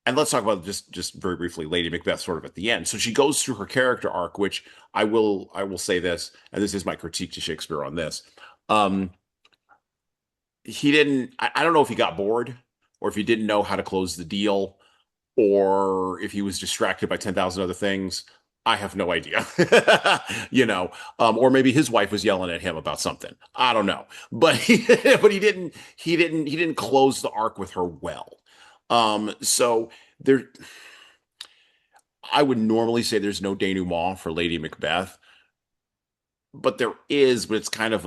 and let's talk about just very briefly Lady Macbeth sort of at the end. So she goes through her character arc, which I will say this, and this is my critique to Shakespeare on this. Um, he didn't, I don't know if he got bored, or if he didn't know how to close the deal, or if he was distracted by 10,000 other things. I have no idea. Or maybe his wife was yelling at him about something. I don't know. But he didn't close the arc with her well. So there, I would normally say there's no denouement for Lady Macbeth, but there is, but it's kind of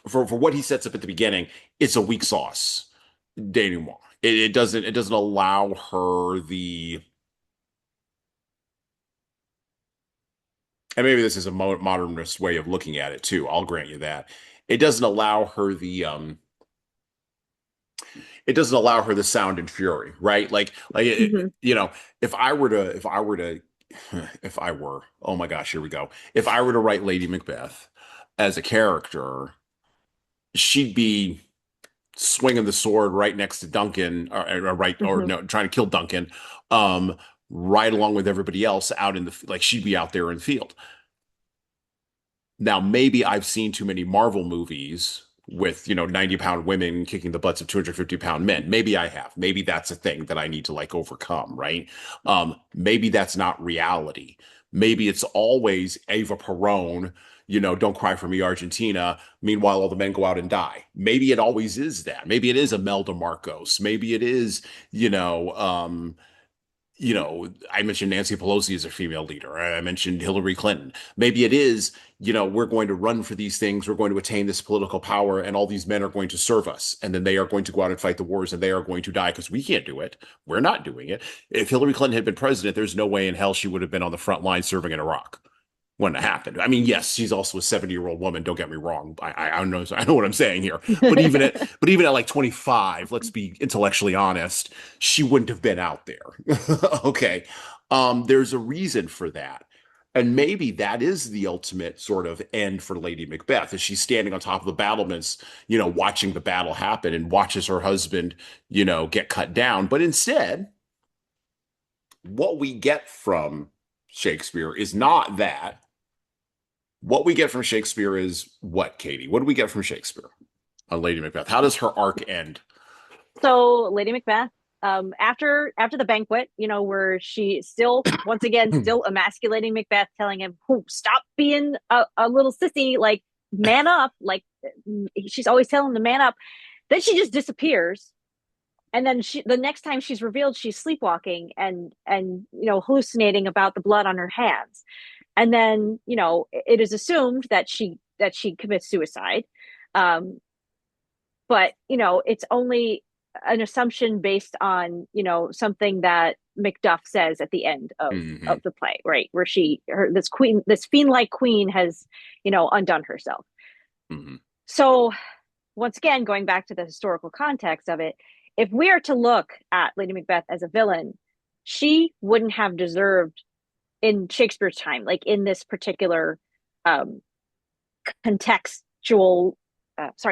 for what he sets up at the beginning, it's a weak sauce denouement. It doesn't allow her the, and maybe this is a modernist way of looking at it too. I'll grant you that. It doesn't allow her the sound and fury, right? Hmm. If I were to, if I were, oh my gosh, here we go. If I were to write Lady Macbeth as a character, she'd be swinging the sword right next to Duncan, or right, or Hmm. no, trying to kill Duncan, um, right along with everybody else out in the, like, she'd be out there in the field. Now, maybe I've seen too many Marvel movies with, 90-pound women kicking the butts of 250-pound men. Maybe I have. Maybe that's a thing that I need to like overcome, right? Maybe that's not reality. Maybe it's always Eva Perón, don't cry for me, Argentina. Meanwhile, all the men go out and die. Maybe it always is that. Maybe it is Imelda Marcos. Maybe it is, you know, I mentioned Nancy Pelosi as a female leader. I mentioned Hillary Clinton. Maybe it is, we're going to run for these things. We're going to attain this political power, and all these men are going to serve us. And then they are going to go out and fight the wars, and they are going to die because we can't do it. We're not doing it. If Hillary Clinton had been president, there's no way in hell she would have been on the front line serving in Iraq when it happened. I mean, yes, she's also a 70-year-old woman. Don't get me wrong. I know what I'm saying here. But even at like 25, let's be intellectually honest, she wouldn't have been out there. Okay. There's a reason for that. And maybe that is the ultimate sort of end for Lady Macbeth, as she's standing on top of the battlements, watching the battle happen, and watches her husband, get cut down. But instead, what we get from Shakespeare is not that. What we get from Shakespeare is what, Katie? What do we get from Shakespeare on Lady Macbeth? How does her arc end? So, Lady Macbeth. after the banquet, where she still once again still emasculating Macbeth, telling him, "Oh, stop being a little sissy, like man up." Like she's always telling him to man up. Then she just disappears, and then the next time she's revealed, she's sleepwalking and hallucinating about the blood on her hands. And then it is assumed that she commits suicide. Um, but it's only an assumption based on something that Macduff says at the end Hmm. of the play, right, where this fiend like queen has undone herself. Hmm. So once again, going back to the historical context of it, if we are to look at Lady Macbeth as a villain, she wouldn't have deserved in Shakespeare's time, like in this particular um, contextual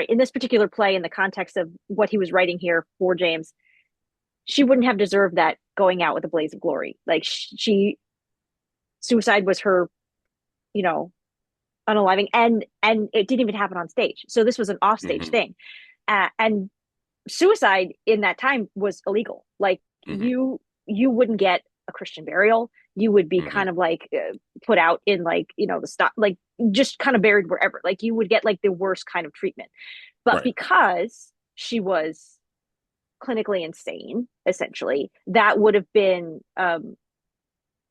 in this particular play, in the context of what he was writing here for James, she wouldn't have deserved that going out with a blaze of glory. Like suicide was her, you know, unaliving, and it didn't even happen on stage. So this was an offstage Hmm. thing, and suicide in that time was illegal. Like Hmm. you wouldn't get a Christian burial. You would be Hmm. kind of like put out in like the stock, like just kind of buried wherever. Like you would get like the worst kind of treatment. But Right. because she was clinically insane, essentially, that would have been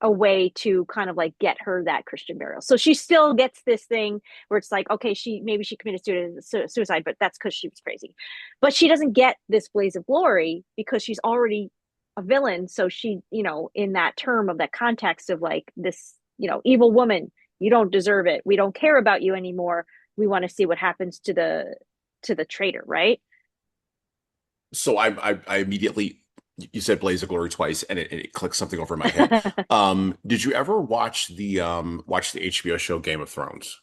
a way to kind of like get her that Christian burial. So she still gets this thing where it's like, okay, she committed suicide, but that's because she was crazy. But she doesn't get this blaze of glory because she's already a villain. So she, in that term of that context of like this, evil woman, you don't deserve it. We don't care about you anymore. We want to see what happens to the traitor, right? So I immediately, you said Blaze of Glory twice, and it clicked something over my head. Did you ever watch the HBO show Game of Thrones?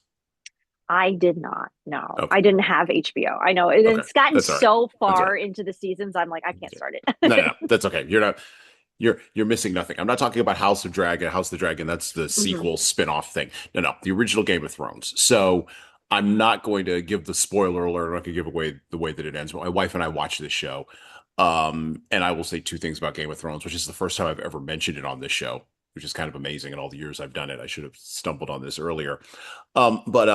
I did not. No, Okay, I didn't have HBO. I know okay, it's gotten that's all right. so That's all far right. into the seasons. I'm like, I can't Okay. start No, no, it. no, that's okay. You're missing nothing. I'm not talking about House of Dragon. House of the Dragon, that's the Hmm. sequel spin-off thing. No, no, the original Game of Thrones. So I'm not going to give the spoiler alert. I'm not going to give away the way that it ends. But my wife and I watch this show. And I will say two things about Game of Thrones, which is the first time I've ever mentioned it on this show, which is kind of amazing in all the years I've done it. I should have stumbled on this earlier. But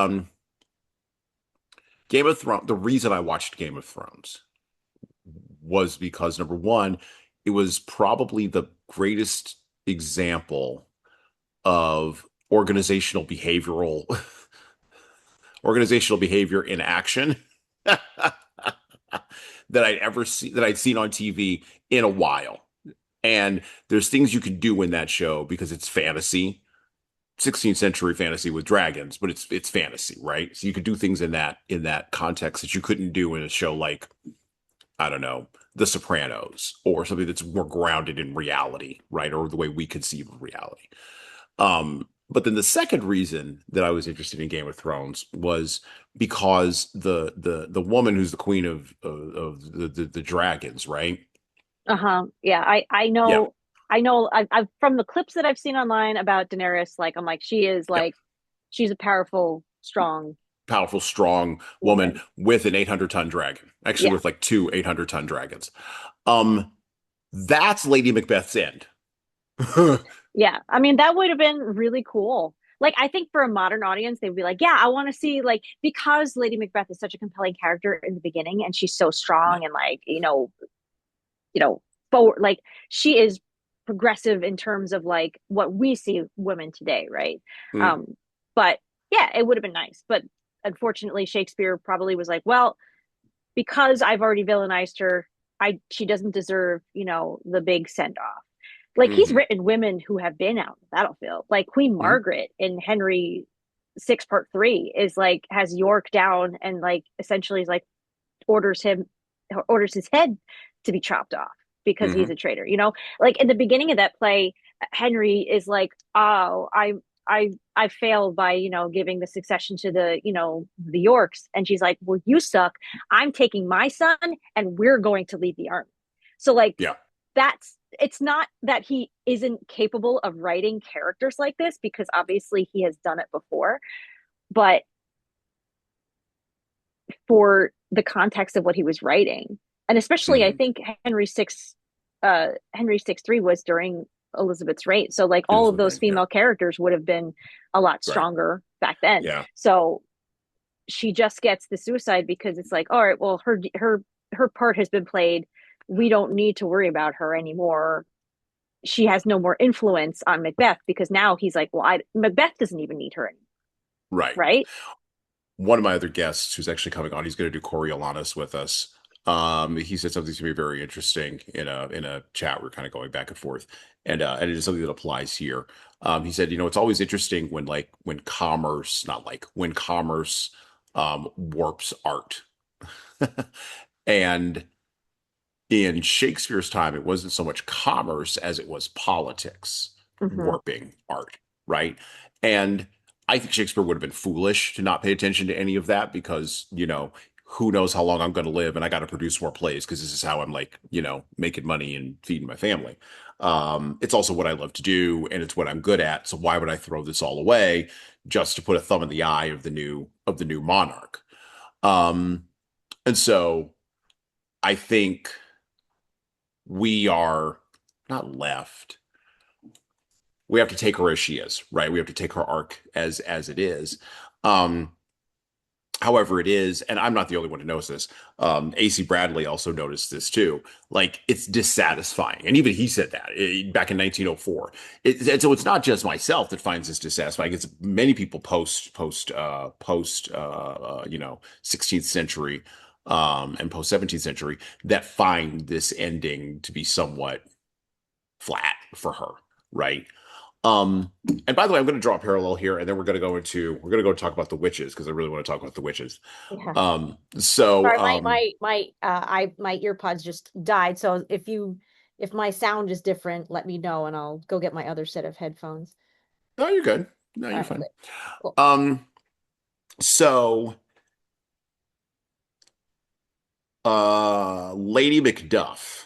Game of Thrones, the reason I watched Game of Thrones was because number one, it was probably the greatest example of organizational behavior in action that I'd seen on TV in a while. And there's things you can do in that show because it's fantasy, 16th century fantasy with dragons, but it's fantasy, right? So you could do things in that context that you couldn't do in a show like, I don't know, The Sopranos or something that's more grounded in reality, right? Or the way we conceive of reality. But then the second reason that I was interested in Game of Thrones was because the woman who's the queen of the dragons, right? Uh-huh. Yeah, I Yeah, know. I've from the clips that I've seen online about Daenerys, like I'm like she is yeah. like she's a powerful, strong Powerful, strong woman woman. with an 800-ton dragon, actually Yeah. with like two 800-ton dragons. Um, that's Lady Macbeth's end. Yeah. I mean, that would have been really cool. Like, I think for a modern audience, they'd be like, yeah, I want to see, like, because Lady Macbeth is such a compelling character in the beginning and she's so Yeah. strong and, like, forward, like, she is progressive in terms of, like, what we see women today, right? Mm, Um, but yeah, it would have been nice. But unfortunately, Shakespeare probably was like, well, because I've already villainized her, she doesn't deserve, the big send off. Like he's hmm. written women who have been out on the battlefield. Like Queen Hmm. Margaret in Henry Six Part Three is like has York down and like essentially is like orders him orders his head to be chopped off because he's Hmm. a traitor. Like in the beginning of that play, Henry is like, "Oh, I failed by giving the succession to the Yorks," and she's like, "Well, you suck. I'm taking my son, and we're going to lead the army." So like Yeah. that's it's not that he isn't capable of writing characters like this because obviously he has done it before, but for the context of what he was writing, and especially I Hmm. think Henry VI. Henry VI was during Elizabeth's reign. So like all of Elizabeth those Reign. Yeah. female characters would have been a lot Right. stronger back then. Yeah. So she just gets the suicide because it's like, all right, well, her part has been played. We don't need to worry about her anymore. She has no more influence on Macbeth because now he's like, well, Macbeth doesn't even need her anymore, Right. right? One of my other guests who's actually coming on, he's going to do Coriolanus with us. He said something's going to be very interesting in a chat. We're kind of going back and forth, and it is something that applies here. He said, it's always interesting when when commerce, not like when commerce warps art. And in Shakespeare's time, it wasn't so much commerce as it was politics Mm-hmm. warping art, right? And I think Shakespeare would have been foolish to not pay attention to any of that because, who knows how long I'm going to live and I got to produce more plays because this is how I'm like, making money and feeding my family. It's also what I love to do and it's what I'm good at. So why would I throw this all away just to put a thumb in the eye of the new monarch? Um, and so I think we are not left. We have to take her as she is, right? We have to take her arc as it is. Um, However it is, and I'm not the only one to notice this. AC Bradley also noticed this too. Like it's dissatisfying, and even he said that back in 1904. And so it's not just myself that finds this dissatisfying. It's many people post 16th century and post 17th century that find this ending to be somewhat flat for her, right? Um, and by the way, I'm going to draw a parallel here, and then we're going to go talk about the witches because I really want to talk about the witches. Yeah. Sorry, Um, my ear pods just died. So if my sound is different, let me know and I'll go get my other set of headphones. no, you're good. No, All you're right, fine. good. Cool. Um, so Lady Macduff,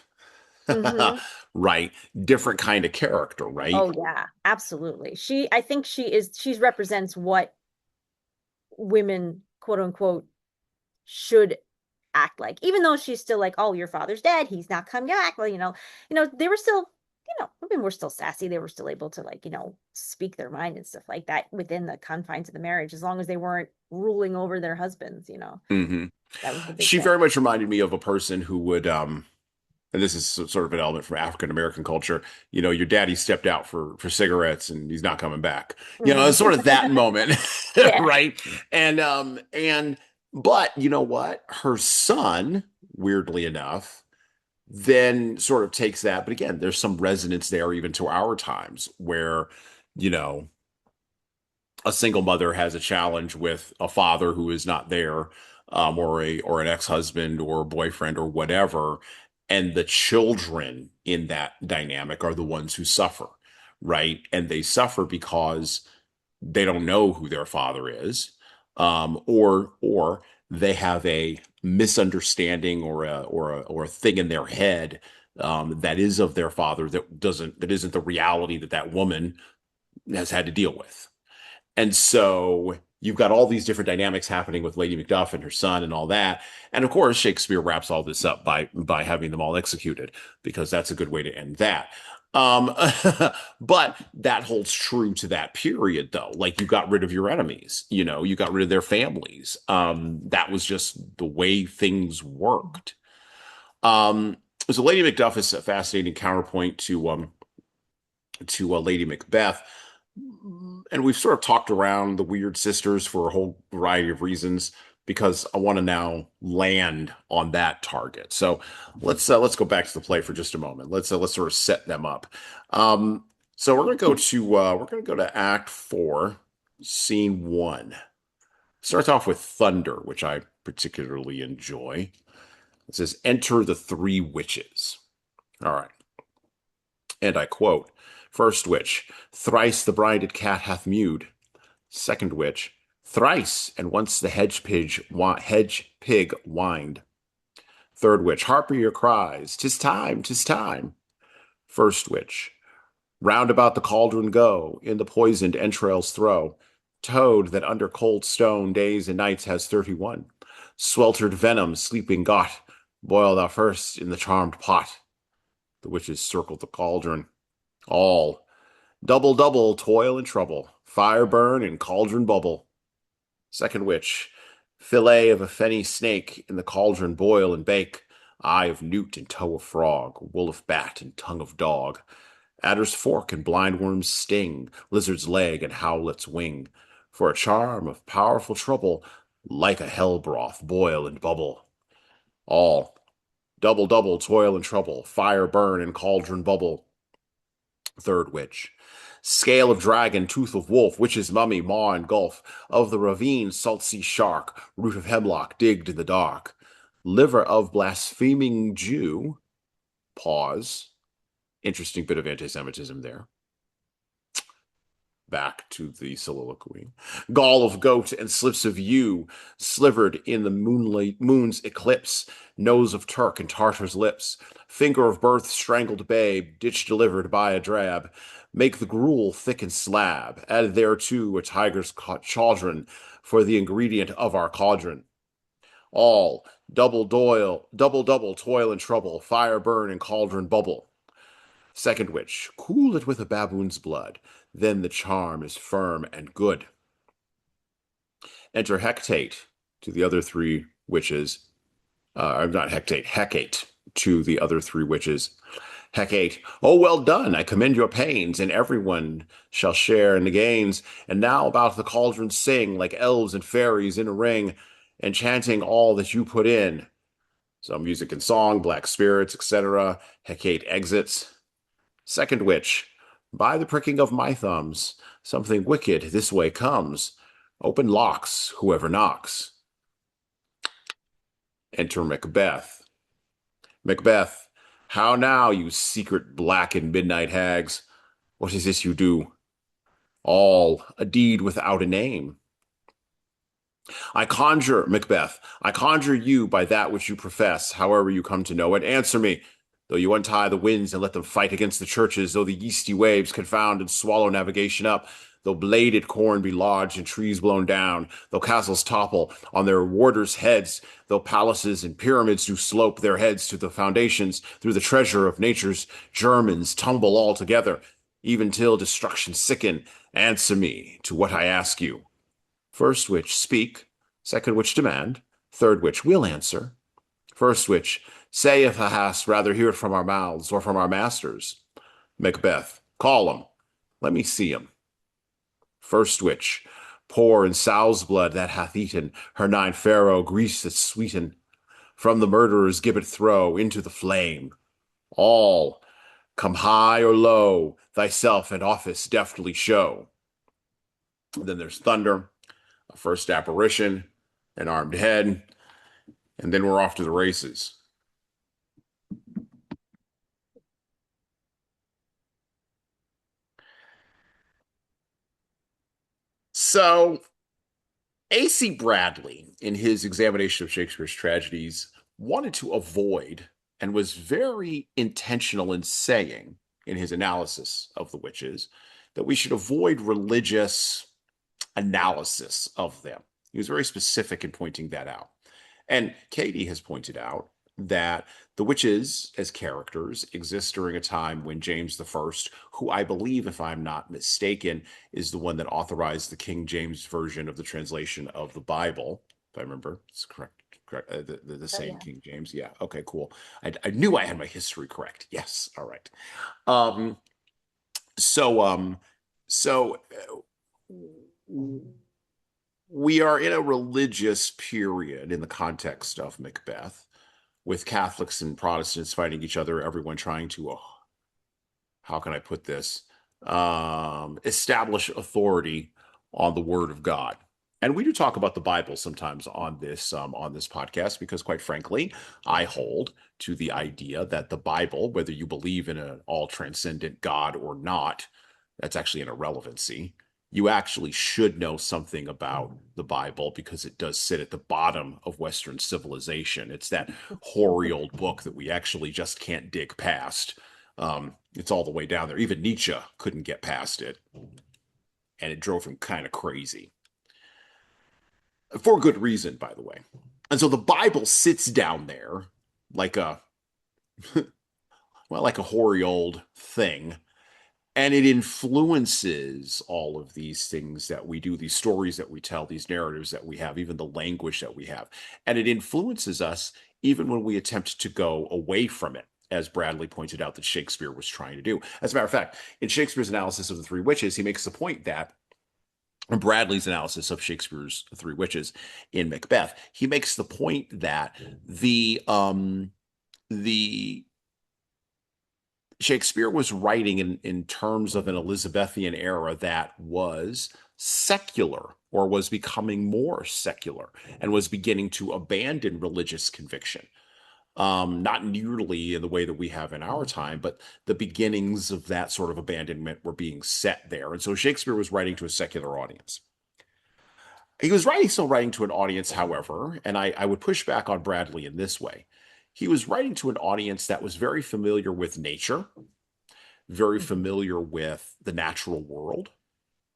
Hmm. right? Different kind of character, right? Oh yeah, absolutely. I think she's represents what women, quote unquote, should act like. Even though she's still like, oh, your father's dead, he's not coming back. Well, they were still, women were still sassy. They were still able to like, speak their mind and stuff like that within the confines of the marriage, as long as they weren't ruling over their husbands. Hmm. That was the big She thing. very much reminded me of a person who would and this is sort of an element from African American culture. Your daddy stepped out for cigarettes and he's not coming back. Hmm. It's sort of that moment, Yeah. right? And but you know what? Her son, weirdly enough, then sort of takes that. But again, there's some resonance there even to our times where, you know, a single mother has a challenge with a father who is not there, or an ex-husband or boyfriend or whatever, and the children in that dynamic are the ones who suffer, right? And they suffer because they don't know who their father is, or they have a misunderstanding or a thing in their head that is of their father that isn't the reality that woman has had to deal with. And so you've got all these different dynamics happening with Lady Macduff and her son and all that. And of course, Shakespeare wraps all this up by having them all executed because that's a good way to end that. Um, but that holds true to that period, though. Like you got rid of your enemies, you got rid of their families. That was just the way things worked. Um, so Lady Macduff is a fascinating counterpoint to Lady Macbeth. And we've sort of talked around the weird sisters for a whole variety of reasons because I want to now land on that target. So let's go back to the play for just a moment. Let's sort of set them up. So we're gonna go to Act 4, Scene 1. Starts off with thunder, which I particularly enjoy. It says, "Enter the three witches." All right. And I quote, "First witch, thrice the brinded cat hath mewed. Second witch, thrice and once the hedge pig whined. Third witch, harper your cries, 'tis time, 'tis time. First witch, round about the cauldron go, in the poisoned entrails throw. Toad that under cold stone days and nights has 31. Sweltered venom sleeping got, boil thou first in the charmed pot. The witches circled the cauldron. All double, double, toil and trouble, fire burn and cauldron bubble. Second witch, fillet of a fenny snake in the cauldron boil and bake, eye of newt and toe of frog, wool of bat and tongue of dog, adder's fork and blindworm's sting, lizard's leg and howlet's wing. For a charm of powerful trouble, like a hell broth, boil and bubble. All double, double, toil and trouble, fire burn and cauldron bubble. Third witch. Scale of dragon, tooth of wolf, witch's mummy, maw and gulf, of the ravine, salt sea shark, root of hemlock, digged in the dark, liver of blaspheming Jew, pause, interesting bit of anti-Semitism there. Back to the soliloquy. Gall of goat and slips of yew, slivered in the moon's eclipse, nose of Turk and Tartar's lips, finger of birth strangled babe, ditch delivered by a drab, make the gruel thick and slab, add thereto a tiger's chaldron for the ingredient of our cauldron. All double double toil and trouble, fire burn and cauldron bubble. Second witch, cool it with a baboon's blood, then the charm is firm and good. Enter Hecate to the other three witches. Not Hecate, Hecate to the other three witches. Hecate, oh, well done, I commend your pains, and everyone shall share in the gains. And now about the cauldron sing, like elves and fairies in a ring, enchanting all that you put in. So music and song, black spirits, etc. Hecate exits. Second witch, by the pricking of my thumbs, something wicked this way comes. Open locks, whoever knocks. Enter Macbeth. Macbeth, how now, you secret black and midnight hags? What is this you do? All a deed without a name. I conjure, Macbeth, I conjure you by that which you profess, however you come to know it. Answer me, though you untie the winds and let them fight against the churches, though the yeasty waves confound and swallow navigation up, though bladed corn be lodged and trees blown down, though castles topple on their warders' heads, though palaces and pyramids do slope their heads to the foundations, through the treasure of nature's Germans tumble all together, even till destruction sicken, answer me to what I ask you. First witch, speak. Second witch, demand. Third witch, will answer. First witch, say if thou hast rather hear it from our mouths or from our masters. Macbeth, call him. Let me see him. First witch, pour in sow's blood that hath eaten her 9 farrow grease that's sweeten. From the murderer's gibbet throw into the flame. All, come high or low, thyself and office deftly show. Then there's thunder, a first apparition, an armed head, and then we're off to the races. So, A.C. Bradley, in his examination of Shakespeare's tragedies, wanted to avoid and was very intentional in saying, in his analysis of the witches, that we should avoid religious analysis of them. He was very specific in pointing that out. And Katie has pointed out that the witches as characters exist during a time when James I, who I believe, if I'm not mistaken, is the one that authorized the King James version of the translation of the Bible, if I remember, it's correct. Correct. The Oh, same yeah. King James. Yeah. Okay, cool. I knew I had my history correct. Yes. All right. Um, so, um, so we are in a religious period in the context of Macbeth, with Catholics and Protestants fighting each other, everyone trying to, how can I put this, establish authority on the Word of God. And we do talk about the Bible sometimes on this podcast because, quite frankly, I hold to the idea that the Bible, whether you believe in an all transcendent God or not, that's actually an irrelevancy. You actually should know something about the Bible because it does sit at the bottom of Western civilization. It's that hoary old book that we actually just can't dig past. It's all the way down there. Even Nietzsche couldn't get past it, and it drove him kind of crazy. For good reason, by the way. And so the Bible sits down there like a well, like a hoary old thing. And it influences all of these things that we do, these stories that we tell, these narratives that we have, even the language that we have. And it influences us even when we attempt to go away from it, as Bradley pointed out that Shakespeare was trying to do. As a matter of fact, in Shakespeare's analysis of the Three Witches, he makes the point that Bradley's analysis of Shakespeare's Three Witches in Macbeth, he makes the point that the Shakespeare was writing in terms of an Elizabethan era that was secular or was becoming more secular and was beginning to abandon religious conviction. Not nearly in the way that we have in our time, but the beginnings of that sort of abandonment were being set there. And so Shakespeare was writing to a secular audience. He was still writing to an audience, however, and I would push back on Bradley in this way. He was writing to an audience that was very familiar with nature, very familiar with the natural world,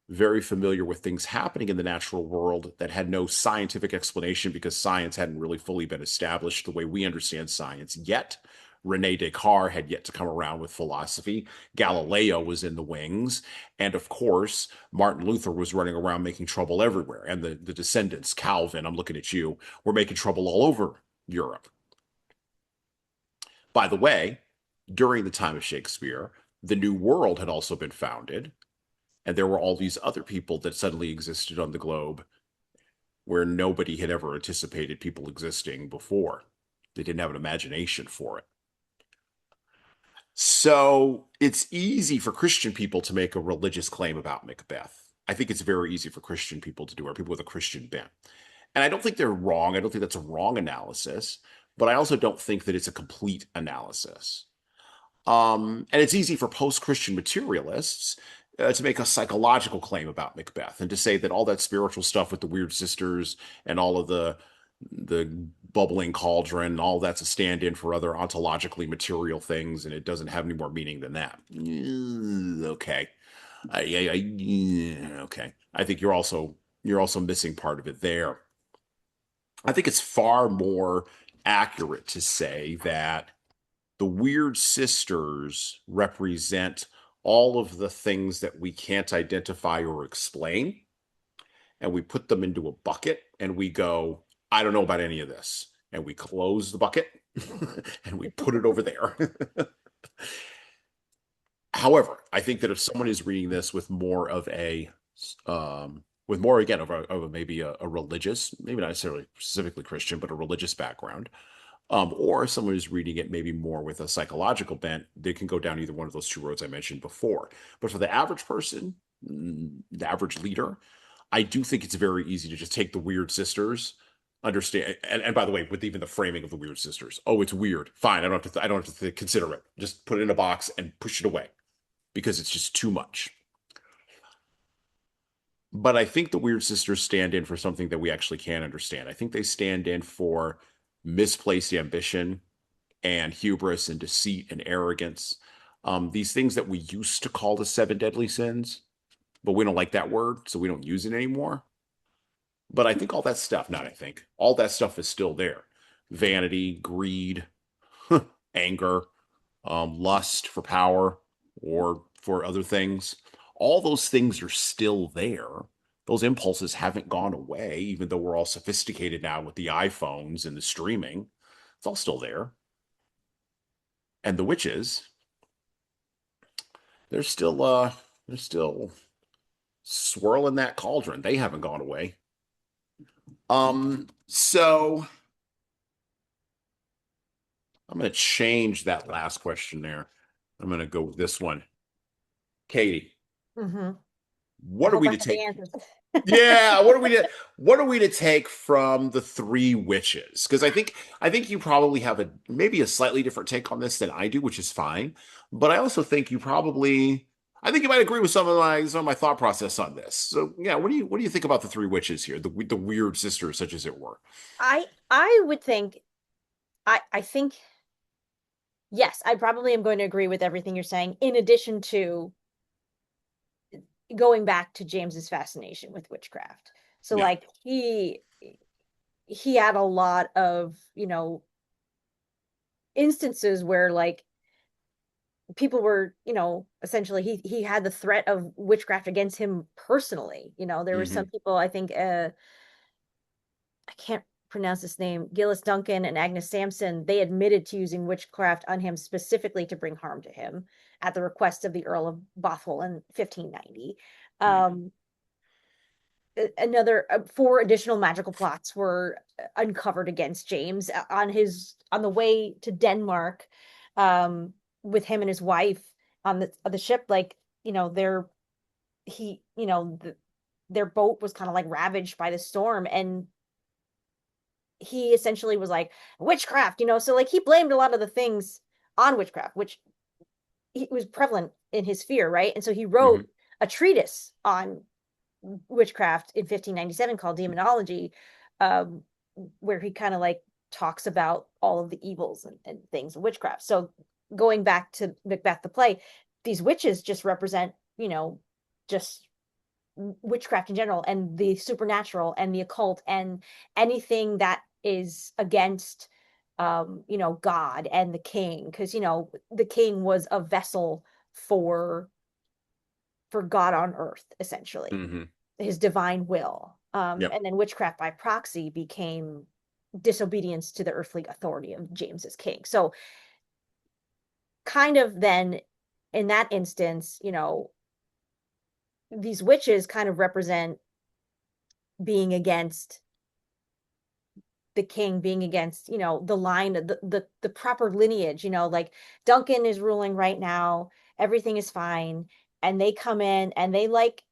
very familiar with things happening in the natural world that had no scientific explanation because science hadn't really fully been established the way we understand science yet. Rene Descartes had yet to come around with philosophy. Galileo was in the wings. And of course, Martin Luther was running around making trouble everywhere. And the descendants, Calvin, I'm looking at you, were making trouble all over Europe. By the way, during the time of Shakespeare, the New World had also been founded, and there were all these other people that suddenly existed on the globe where nobody had ever anticipated people existing before. They didn't have an imagination for it. So it's easy for Christian people to make a religious claim about Macbeth. I think it's very easy for Christian people to do, or people with a Christian bent. And I don't think they're wrong. I don't think that's a wrong analysis, but I also don't think that it's a complete analysis. And it's easy for post-Christian materialists to make a psychological claim about Macbeth and to say that all that spiritual stuff with the weird sisters and all of the bubbling cauldron, all that's a stand-in for other ontologically material things, and it doesn't have any more meaning than that. Okay, okay. I think you're also missing part of it there. I think it's far more accurate to say that the weird sisters represent all of the things that we can't identify or explain, and we put them into a bucket and we go, I don't know about any of this. And we close the bucket and we put it over there. However, I think that if someone is reading this with more of a with more again of maybe a religious, maybe not necessarily specifically Christian, but a religious background, or someone who's reading it maybe more with a psychological bent, they can go down either one of those two roads I mentioned before. But for the average person, the average leader, I do think it's very easy to just take the weird sisters, understand, and by the way, with even the framing of the weird sisters, oh, it's weird. Fine, I don't have to consider it. Just put it in a box and push it away because it's just too much. But I think the weird sisters stand in for something that we actually can understand. I think they stand in for misplaced ambition and hubris and deceit and arrogance. These things that we used to call the seven deadly sins, but we don't like that word, so we don't use it anymore. But I think all that stuff, not I think, all that stuff is still there. Vanity, greed, anger, lust for power or for other things. All those things are still there. Those impulses haven't gone away, even though we're all sophisticated now with the iPhones and the streaming. It's all still there. And the witches, they're still swirling that cauldron. They haven't gone away. So I'm going to change that last question there. I'm going to go with this one. Katie, Mm-hmm. I what are hope we I to have the take? answers. Yeah, what are we to take from the three witches? Because I think you probably have maybe a slightly different take on this than I do, which is fine. But I also think you might agree with some of my thought process on this. So yeah, what do you think about the three witches here, the weird sisters, such as it were? I would think I think yes, I probably am going to agree with everything you're saying, in addition to going back to James's fascination with witchcraft. So Yeah, like he had a lot of, instances where like people were, essentially he had the threat of witchcraft against him personally. There were some Hmm. people, I think, I can't pronounce his name, Gillis Duncan and Agnes Sampson, they admitted to using witchcraft on him specifically to bring harm to him at the request of the Earl of Bothwell in 1590. Um, Another 4 additional magical plots were uncovered against James on the way to Denmark, with him and his wife on the ship. Like, their he their boat was kind of like ravaged by the storm, and he essentially was like witchcraft. So like he blamed a lot of the things on witchcraft, which he was prevalent in his sphere, right? And so he wrote Hmm. a treatise on witchcraft in 1597 called Demonology, um, where he kind of like talks about all of the evils and things of witchcraft. So going back to Macbeth the play, these witches just represent, just witchcraft in general and the supernatural and the occult and anything that is against, God and the king, because the king was a vessel for God on earth, essentially, Hmm. his divine will. Yep. And then witchcraft by proxy became disobedience to the earthly authority of James as king. So kind of then in that instance, these witches kind of represent being against the king, being against, the line, the proper lineage, like Duncan is ruling right now, everything is fine, and they come in and they like,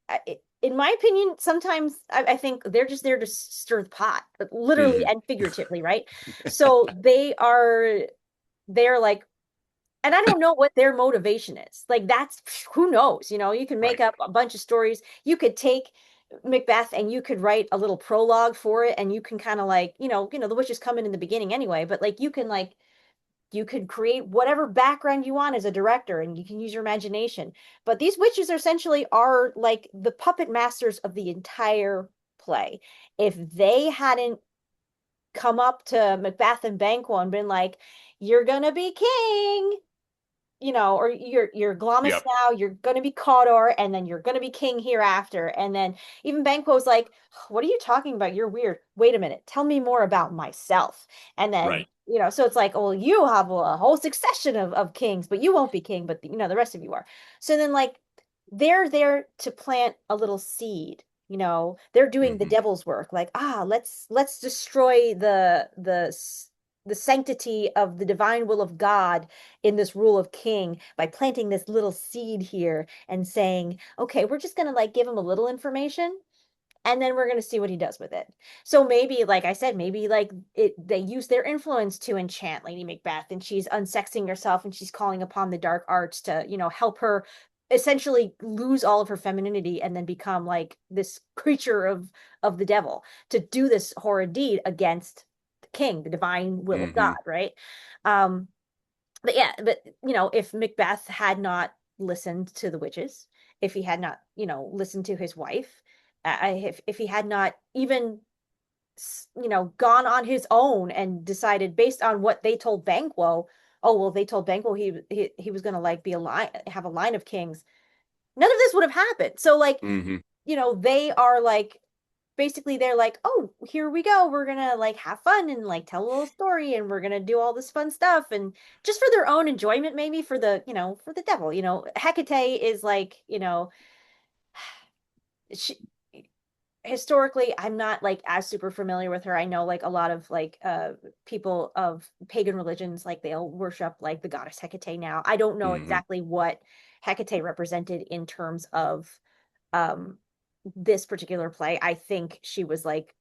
in my opinion, sometimes I think they're just there to stir the pot, literally Hmm. and figuratively, right? So they're like, and I don't know what their motivation is. Like that's, who knows? You can make Right. up a bunch of stories. You could take Macbeth and you could write a little prologue for it, and you can kind of like, the witches come in the beginning anyway, but like you could create whatever background you want as a director, and you can use your imagination. But these witches essentially are like the puppet masters of the entire play. If they hadn't come up to Macbeth and Banquo and been like, "You're gonna be king," or you're Glamis Yep. now, you're gonna be Cawdor, and then you're gonna be king hereafter. And then even Banquo's like, what are you talking about? You're weird. Wait a minute, tell me more about myself. And then, Right. so it's like, well, you have a whole succession of kings, but you won't be king, but the rest of you are. So then like they're there to plant a little seed. They're doing the Hmm. devil's work. Like, let's destroy the sanctity of the divine will of God in this rule of king by planting this little seed here and saying, okay, we're just going to like give him a little information, and then we're going to see what he does with it. So maybe, like I said, maybe like they use their influence to enchant Lady Macbeth, and she's unsexing herself and she's calling upon the dark arts to, help her essentially lose all of her femininity and then become like this creature of the devil to do this horrid deed against the king, the divine will of God, Hmm. right? Um, but yeah, but if Macbeth had not listened to the witches, if he had not, listened to his wife, if he had not even, gone on his own and decided based on what they told Banquo, oh well, they told Banquo he was gonna like be a line, have a line of kings. None of this would have happened. So like, Hmm. they are like basically they're like, oh, here we go, we're gonna like have fun and like tell a little story, and we're gonna do all this fun stuff, and just for their own enjoyment, maybe for the, for the devil. Hecate is like, she, historically, I'm not like as super familiar with her. I know like a lot of like people of pagan religions, like they'll worship like the goddess Hecate now. I don't know Hmm. exactly what Hecate represented in terms of um this particular play. I think she was like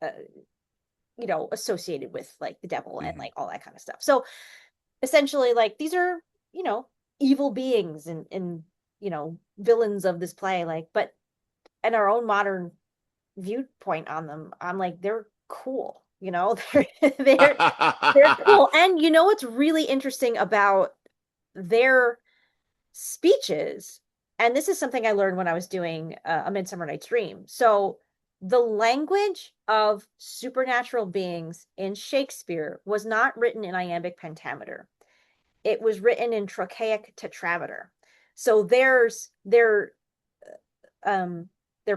associated with like the devil and Hmm. like all that kind of stuff. So essentially, like these are, you know, evil beings and villains of this play, like, but in our own modern viewpoint on them, I'm like, they're cool, they're they're cool. And what's really interesting about their speeches, and this is something I learned when I was doing A Midsummer Night's Dream. So the language of supernatural beings in Shakespeare was not written in iambic pentameter. it was written in trochaic tetrameter. So their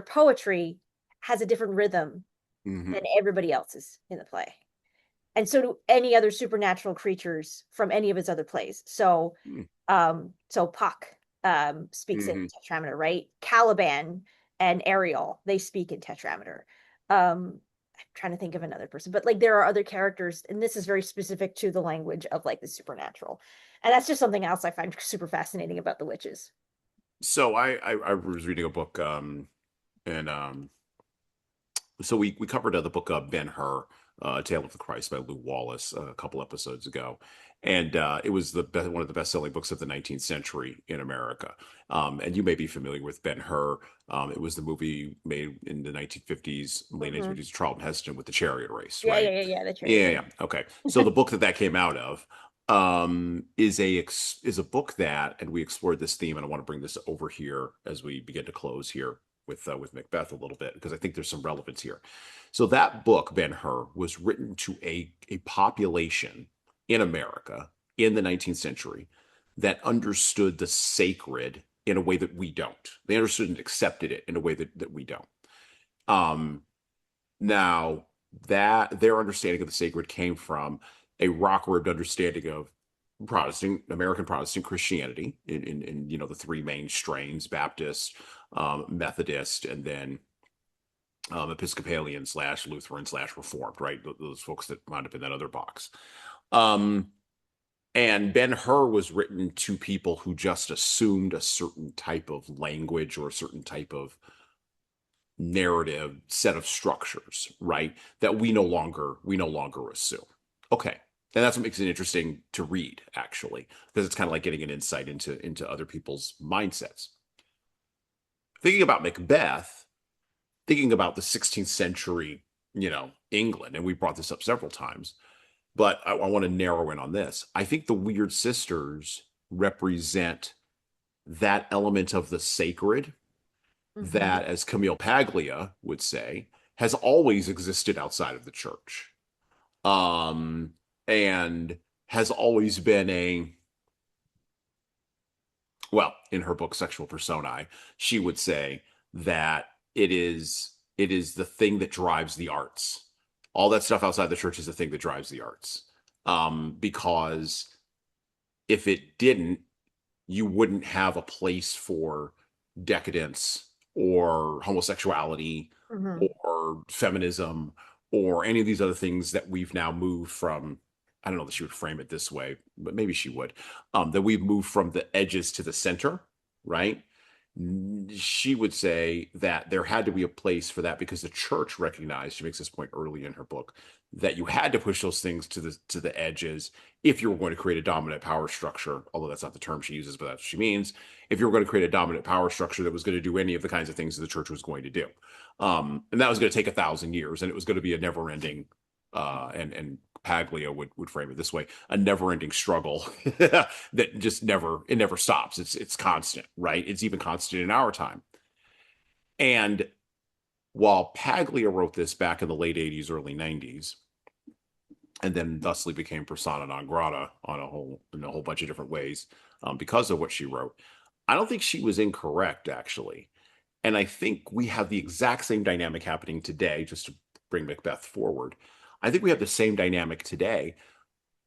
poetry has a different rhythm than Hmm. everybody else's in the play. And so do any other supernatural creatures from any of his other plays. So Puck speaks in Hmm. tetrameter, right? Caliban and Ariel, they speak in tetrameter. I'm trying to think of another person, but like there are other characters, and this is very specific to the language of like the supernatural. And that's just something else I find super fascinating about the witches. So I was reading a book, and so we covered the book Ben-Hur, Tale of the Christ by Lou Wallace a couple episodes ago, and it was one of the best-selling books of the 19th century in America. And you may be familiar with Ben-Hur. It was the movie made in the 1950s, late Hmm. 1950s, Charlton Heston with the chariot race, Yeah, yeah, right? yeah, yeah. The chariot Yeah, race. yeah. Okay. So the book that came out of is a book that, and we explored this theme, and I want to bring this over here as we begin to close here with Macbeth a little bit because I think there's some relevance here. So that book, Ben-Hur, was written to a population in America in the 19th century that understood the sacred in a way that we don't. They understood and accepted it in a way that we don't. Um, Now that their understanding of the sacred came from a rock-ribbed understanding of American Protestant Christianity in the three main strains: Baptist, Methodist, and then Episcopalian slash Lutheran slash Reformed, right? Those folks that wound up in that other box. Um, and Ben-Hur was written to people who just assumed a certain type of language or a certain type of narrative set of structures, right? That we no longer assume. Okay. And that's what makes it interesting to read, actually, because it's kind of like getting an insight into other people's mindsets. Thinking about Macbeth, thinking about the 16th century, England, and we brought this up several times, but I want to narrow in on this. I think the Weird Sisters represent that element of the sacred Hmm. that, as Camille Paglia would say, has always existed outside of the church, um, and has always been in her book Sexual Personae, she would say that it is the thing that drives the arts. All that stuff outside the church is the thing that drives the arts. Because if it didn't, you wouldn't have a place for decadence or homosexuality Hmm. or feminism or any of these other things that we've now moved from. I don't know that she would frame it this way, but maybe she would. That we've moved from the edges to the center, right? She would say that there had to be a place for that because the church recognized, she makes this point early in her book, that you had to push those things to the edges if you were going to create a dominant power structure, although that's not the term she uses, but that's what she means. If you were going to create a dominant power structure that was going to do any of the kinds of things that the church was going to do, and that was going to take 1,000 years, and it was going to be a never-ending, and Paglia would frame it this way: a never-ending struggle that just never stops. It's constant, right? It's even constant in our time. And while Paglia wrote this back in the late 80s, early 90s, and then thusly became persona non grata in a whole bunch of different ways because of what she wrote. I don't think she was incorrect, actually. And I think we have the exact same dynamic happening today, just to bring Macbeth forward. I think we have the same dynamic today,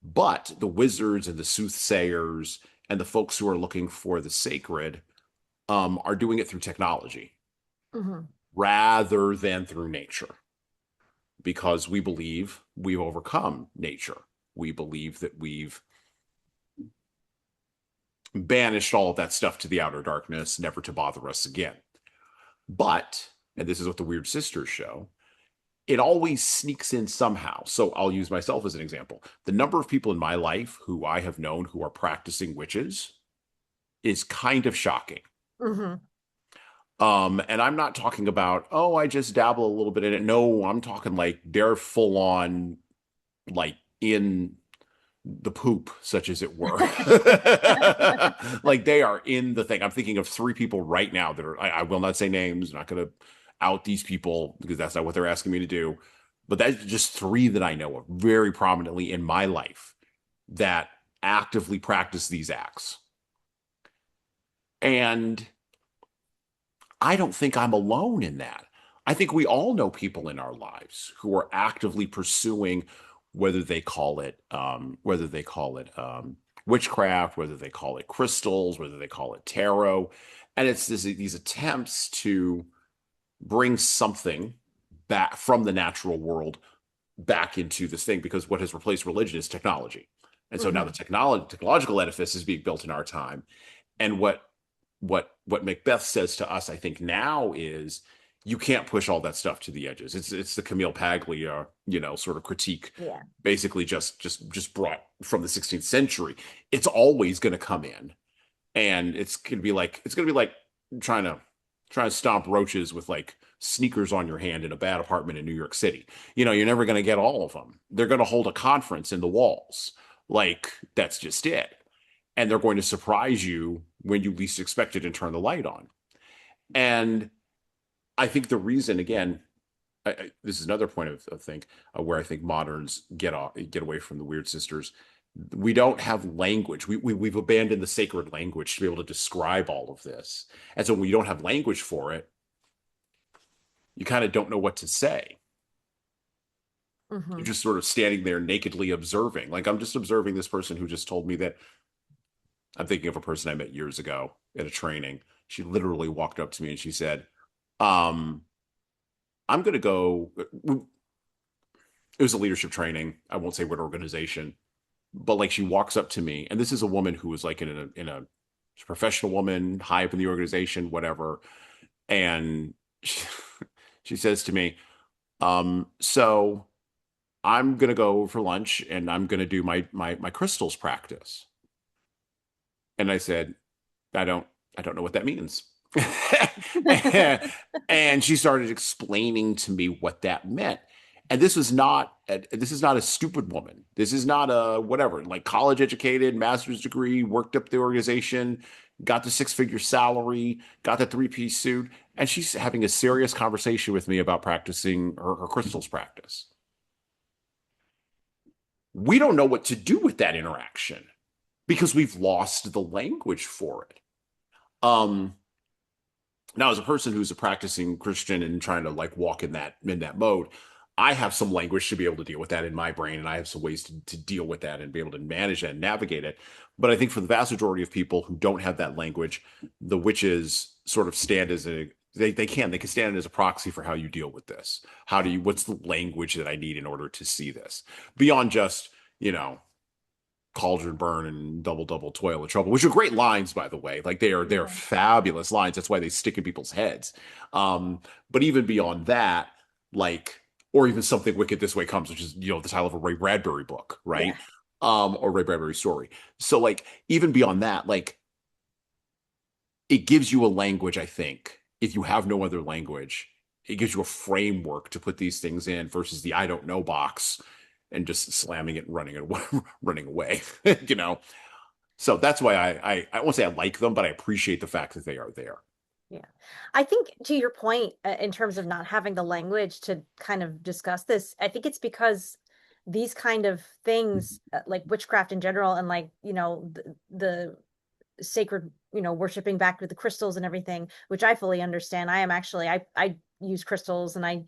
but the wizards and the soothsayers and the folks who are looking for the sacred are doing it through technology Hmm. rather than through nature because we believe we've overcome nature. We believe that we've banished all of that stuff to the outer darkness, never to bother us again. But, and this is what the Weird Sisters show, it always sneaks in somehow. So I'll use myself as an example. The number of people in my life who I have known who are practicing witches is kind of shocking. Hmm. And I'm not talking about, oh, I just dabble a little bit in it. No, I'm talking like they're full on, like in the poop, such as it were. Like they are in the thing. I'm thinking of three people right now that are, I will not say names, I'm not going to out these people because that's not what they're asking me to do. But that's just three that I know of very prominently in my life that actively practice these acts. And I don't think I'm alone in that. I think we all know people in our lives who are actively pursuing whether they call it witchcraft, whether they call it crystals, whether they call it tarot, and it's these attempts to bring something back from the natural world back into this thing because what has replaced religion is technology. And so now the Hmm. technological edifice is being built in our time. And what Macbeth says to us, I think now is you can't push all that stuff to the edges. It's the Camille Paglia, sort of critique, Yeah. basically just brought from the 16th century. It's always going to come in, and it's gonna be like trying to stomp roaches with like sneakers on your hand in a bad apartment in New York City. You're never gonna get all of them. They're gonna hold a conference in the walls. Like that's just it. And they're going to surprise you when you least expect it and turn the light on. And I think the reason, again, this is another point of think where I think moderns get away from the Weird Sisters. We don't have language. We've abandoned the sacred language to be able to describe all of this. And so when you don't have language for it, you kind of don't know what to say. You're Hmm. just sort of standing there nakedly observing. Like I'm just observing this person who just told me that I'm thinking of a person I met years ago at a training. She literally walked up to me and she said, um, I'm going to go. It was a leadership training. I won't say what organization, but like she walks up to me, and this is a woman who was like in a professional woman, high up in the organization, whatever. And she says to me, so I'm gonna go for lunch and I'm gonna do my crystals practice. And I said, I don't know what that means. And she started explaining to me what that meant. And this is not a stupid woman. This is not a whatever, like college educated, master's degree, worked up the organization, got the six-figure salary, got the three-piece suit, and she's having a serious conversation with me about practicing her crystals practice. We don't know what to do with that interaction because we've lost the language for it. Um, Now, as a person who's a practicing Christian and trying to like walk in that mode, I have some language to be able to deal with that in my brain, and I have some ways to deal with that and be able to manage that and navigate it. But I think for the vast majority of people who don't have that language, the witches sort of stand as they can stand as a proxy for how you deal with this. What's the language that I need in order to see this beyond just, you know, cauldron burn and double double toil and trouble, which are great lines, by the way. Like they're Yeah. fabulous lines. That's why they stick in people's heads. But even beyond that, like, or even something wicked this way comes, which is the title of a Ray Bradbury book, right? Yeah. Or Ray Bradbury story. So like even beyond that, like it gives you a language, I think, if you have no other language, it gives you a framework to put these things in versus the I don't know box and just slamming it and running it away, running away, you know. So that's why I won't say I like them, but I appreciate the fact that they are there. Yeah. I think to your point, in terms of not having the language to kind of discuss this, I think it's because these kind of things, like witchcraft in general, and like, the sacred, worshiping back with the crystals and everything, which I fully understand. I am actually, I use crystals and I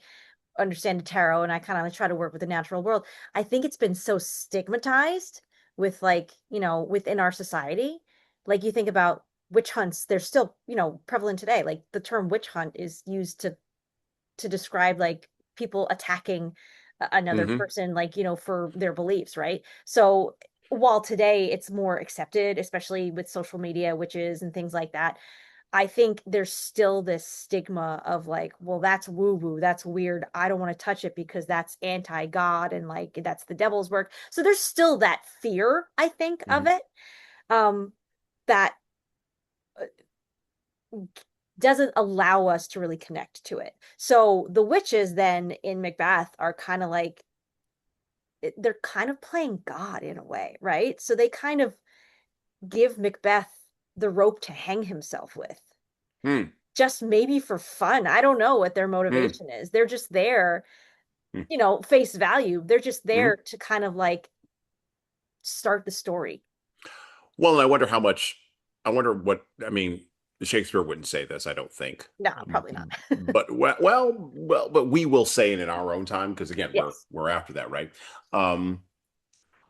understand the tarot and I kind of try to work with the natural world. I think it's been so stigmatized with like, within our society. Like you think about witch hunts, they're still, prevalent today. Like the term witch hunt is used to describe like people attacking another Hmm. person, like, for their beliefs, right? So while today it's more accepted, especially with social media, witches and things like that, I think there's still this stigma of like, well, that's woo woo, that's weird. I don't want to touch it because that's anti-God and like that's the devil's work. So there's still that fear, I think, of Hmm. it, um, that doesn't allow us to really connect to it. So the witches then in Macbeth are kind of like they're kind of playing God in a way, right? So they kind of give Macbeth the rope to hang himself with, Hmm. just maybe for fun. I don't know what their Hmm. motivation is. They're just there, Hmm. face value. They're just Hmm. there to kind of like start the story. Well, and I wonder how much. I wonder what. I mean, Shakespeare wouldn't say this, I don't think. No, probably not. But but we will say it in our own time because again, Yes. we're after that, right? Um,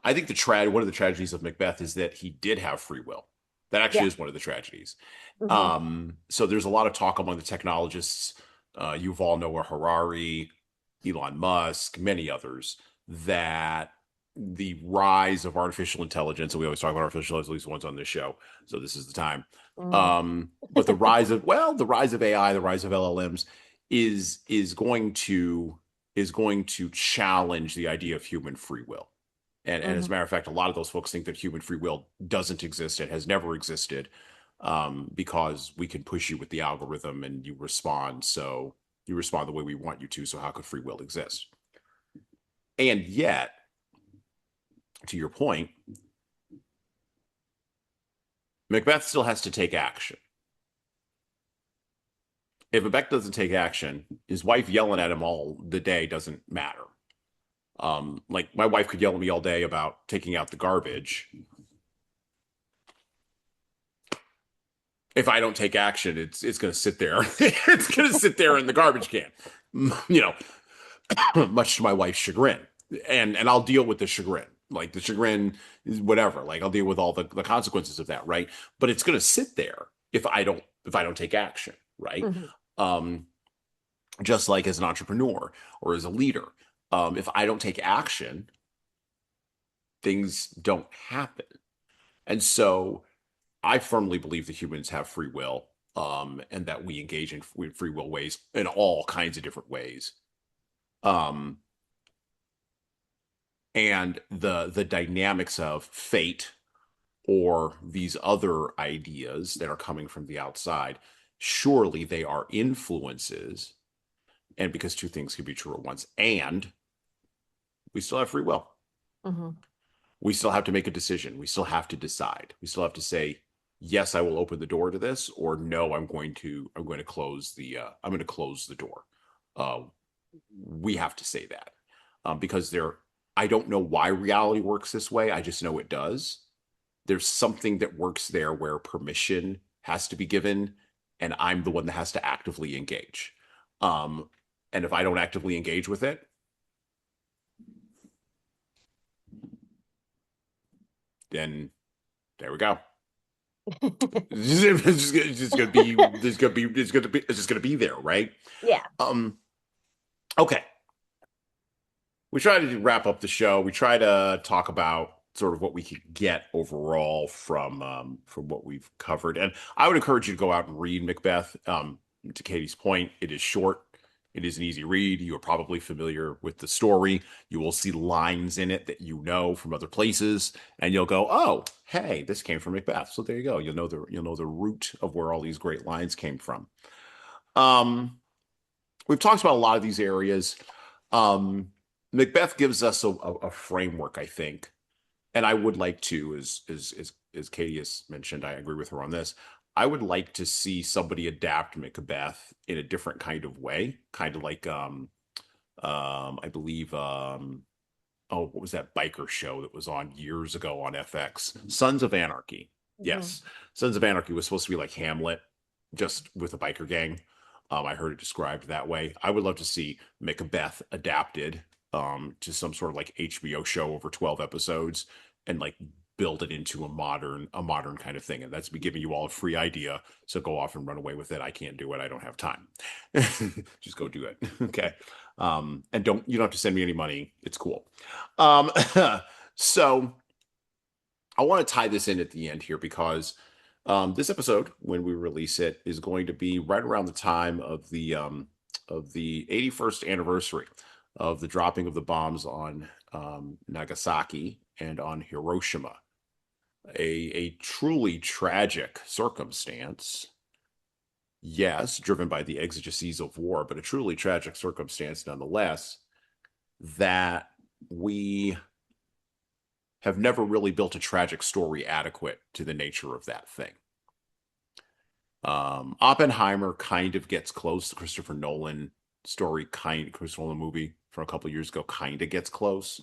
I think one of the tragedies of Macbeth is that he did have free will. That actually Yeah. is one of the tragedies. Hmm. So there's a lot of talk among the technologists, Yuval Noah Harari, Elon Musk, many others, that the rise of artificial intelligence, and we always talk about artificial intelligence, at least once on this show, so this is the time. Mm. But the rise of AI, the rise of LLMs is going to challenge the idea of human free will. And as a Hmm. matter of fact, a lot of those folks think that human free will doesn't exist. It has never existed, because we can push you with the algorithm and you respond. So you respond the way we want you to. So how could free will exist? And yet, to your point, Macbeth still has to take action. If Macbeth doesn't take action, his wife yelling at him all the day doesn't matter. Like my wife could yell at me all day about taking out the garbage. If I don't take action, it's going to sit there. It's going to sit there in the garbage can, you know, much to my wife's chagrin. And I'll deal with the chagrin. Like the chagrin is whatever. Like I'll deal with all the consequences of that, right? But it's going to sit there if I don't take action, right? Hmm. Um, just like as an entrepreneur or as a leader, if I don't take action, things don't happen. And so I firmly believe that humans have free will, and that we engage in free will ways in all kinds of different ways. Um, and the dynamics of fate or these other ideas that are coming from the outside, surely they are influences. And because two things can be true at once, and we still have free will. Hmm. We still have to make a decision. We still have to decide. We still have to say, yes, I will open the door to this, or no, I'm going to close I'm going to close the door. Uh, we have to say that, because I don't know why reality works this way. I just know it does. There's something that works there where permission has to be given, and I'm the one that has to actively engage. Um, and if I don't actively engage with it, then there we go. It's just gonna be there's gonna be it's just gonna be there, right? Yeah. Um, okay. We try to wrap up the show. We try to talk about sort of what we could get overall from what we've covered. And I would encourage you to go out and read Macbeth. To Katie's point, it is short. It is an easy read. You are probably familiar with the story. You will see lines in it that you know from other places, and you'll go, "Oh, hey, this came from Macbeth." So there you go. You'll know the root of where all these great lines came from. Um, we've talked about a lot of these areas. Um, Macbeth gives us a framework, I think, and I would like to, as Katie has mentioned, I agree with her on this. I would like to see somebody adapt Macbeth in a different kind of way, kind of like I believe oh, what was that biker show that was on years ago on FX? Sons of Anarchy. Hmm. Yes, Sons of Anarchy was supposed to be like Hamlet, just with a biker gang. I heard it described that way. I would love to see Macbeth adapted, to some sort of like HBO show over 12 episodes and like build it into a modern kind of thing. And that's me giving you all a free idea. So go off and run away with it. I can't do it. I don't have time. Just go do it. Okay. And you don't have to send me any money. It's cool. Um, so I want to tie this in at the end here because this episode, when we release it, is going to be right around the time of the 81st anniversary of the dropping of the bombs on Nagasaki and on Hiroshima. A truly tragic circumstance. Yes, driven by the exigencies of war, but a truly tragic circumstance nonetheless, that we have never really built a tragic story adequate to the nature of that thing. Oppenheimer kind of gets close. The Christopher Nolan story, Christopher Nolan movie from a couple of years ago, kind of gets close.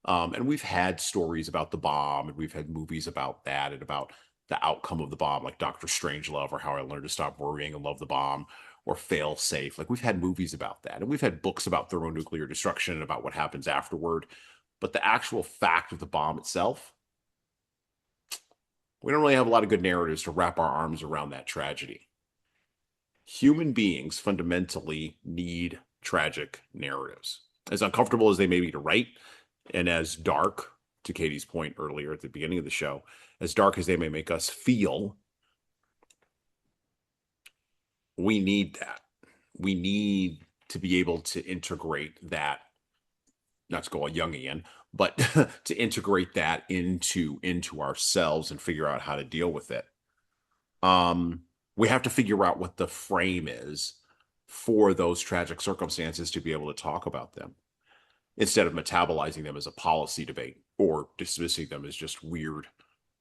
And we've had stories about the bomb, and we've had movies about that and about the outcome of the bomb, like Doctor Strangelove or How I Learned to Stop Worrying and Love the Bomb or Fail Safe. Like we've had movies about that, and we've had books about thermonuclear destruction and about what happens afterward. But the actual fact of the bomb itself, we don't really have a lot of good narratives to wrap our arms around that tragedy. Human beings fundamentally need tragic narratives. As uncomfortable as they may be to write, and as dark, to Katie's point earlier at the beginning of the show, as dark as they may make us feel, we need that. We need to be able to integrate that, not to go all Jungian, but to integrate that into ourselves and figure out how to deal with it. Um, we have to figure out what the frame is for those tragic circumstances to be able to talk about them instead of metabolizing them as a policy debate or dismissing them as just weird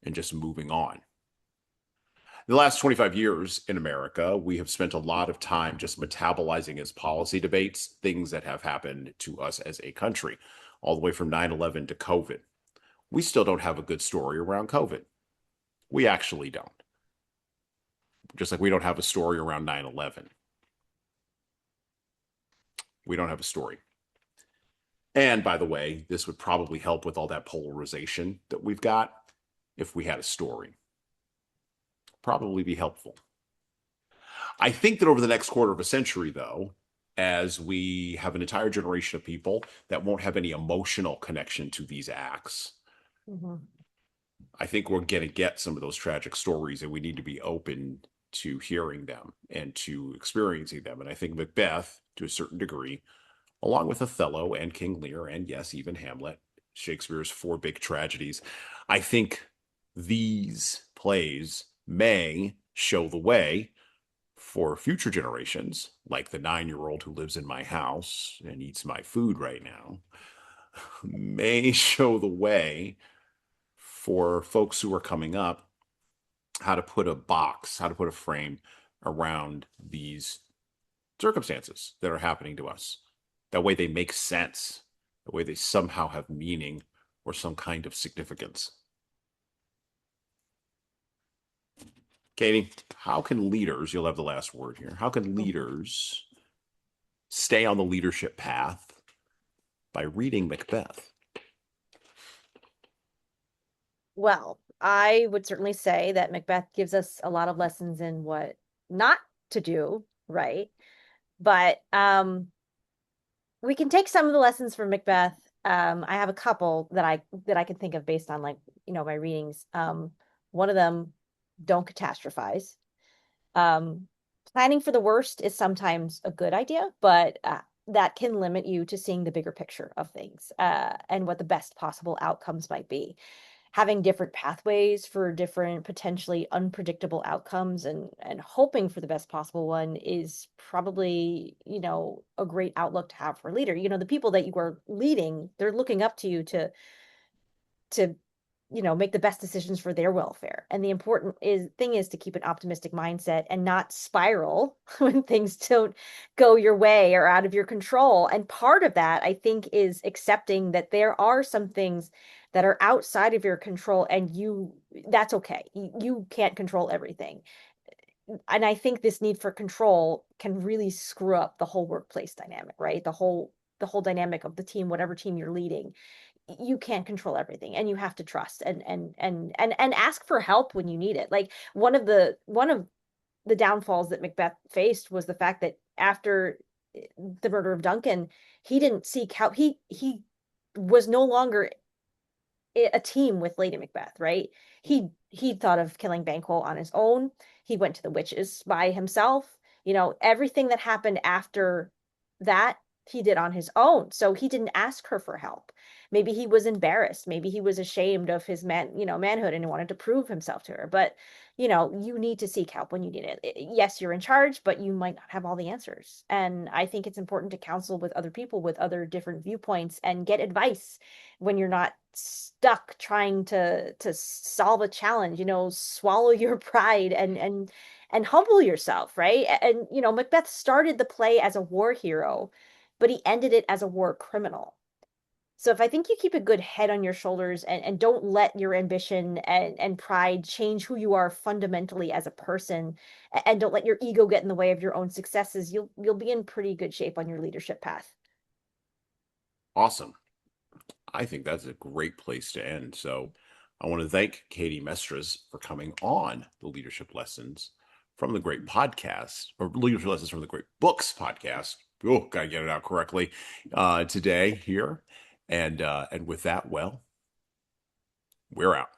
and just moving on. In the last 25 years in America, we have spent a lot of time just metabolizing as policy debates things that have happened to us as a country, all the way from 9/11 to COVID. We still don't have a good story around COVID. We actually don't. Just like we don't have a story around 9/11. We don't have a story. And by the way, this would probably help with all that polarization that we've got if we had a story. Probably be helpful. I think that over the next quarter of a century, though, as we have an entire generation of people that won't have any emotional connection to these acts, I think we're going to get some of those tragic stories, and we need to be open to hearing them and to experiencing them. And I think Macbeth, to a certain degree, along with Othello and King Lear, and yes, even Hamlet, Shakespeare's four big tragedies, I think these plays may show the way for future generations, like the 9-year-old who lives in my house and eats my food right now, may show the way for folks who are coming up how to put a box, how to put a frame around these circumstances that are happening to us. That way they make sense, that way they somehow have meaning or some kind of significance. Katie, how can leaders, you'll have the last word here, how can leaders stay on the leadership path by reading Macbeth? Well, I would certainly say that Macbeth gives us a lot of lessons in what not to do, right? But we can take some of the lessons from Macbeth. I have a couple that I can think of based on like, my readings. One of them, don't catastrophize. Planning for the worst is sometimes a good idea, but that can limit you to seeing the bigger picture of things and what the best possible outcomes might be. Having different pathways for different potentially unpredictable outcomes and hoping for the best possible one is probably, a great outlook to have for a leader. The people that you are leading, they're looking up to you to make the best decisions for their welfare. And the important thing is to keep an optimistic mindset and not spiral when things don't go your way or out of your control. And part of that, I think, is accepting that there are some things that are outside of your control, and that's okay. You can't control everything. And I think this need for control can really screw up the whole workplace dynamic, right? The whole dynamic of the team, whatever team you're leading. You can't control everything, and you have to trust and ask for help when you need it. Like one of the downfalls that Macbeth faced was the fact that after the murder of Duncan, he didn't seek help. He was no longer a team with Lady Macbeth, right? He thought of killing Banquo on his own. He went to the witches by himself. Everything that happened after that, he did on his own. So he didn't ask her for help. Maybe he was embarrassed. Maybe he was ashamed of his manhood and wanted to prove himself to her. But, you need to seek help when you need it. Yes, you're in charge, but you might not have all the answers. And I think it's important to counsel with other people with other different viewpoints and get advice when you're not stuck trying to solve a challenge. Swallow your pride and humble yourself, right? And Macbeth started the play as a war hero, but he ended it as a war criminal. So if I think you keep a good head on your shoulders and don't let your ambition and pride change who you are fundamentally as a person, and don't let your ego get in the way of your own successes, you'll be in pretty good shape on your leadership path. Awesome. I think that's a great place to end. So I want to thank Katie Mestres for coming on the Leadership Lessons from the Great Podcast, or Leadership Lessons from the Great Books podcast. Oh, gotta get it out correctly today here. And with that, well, we're out.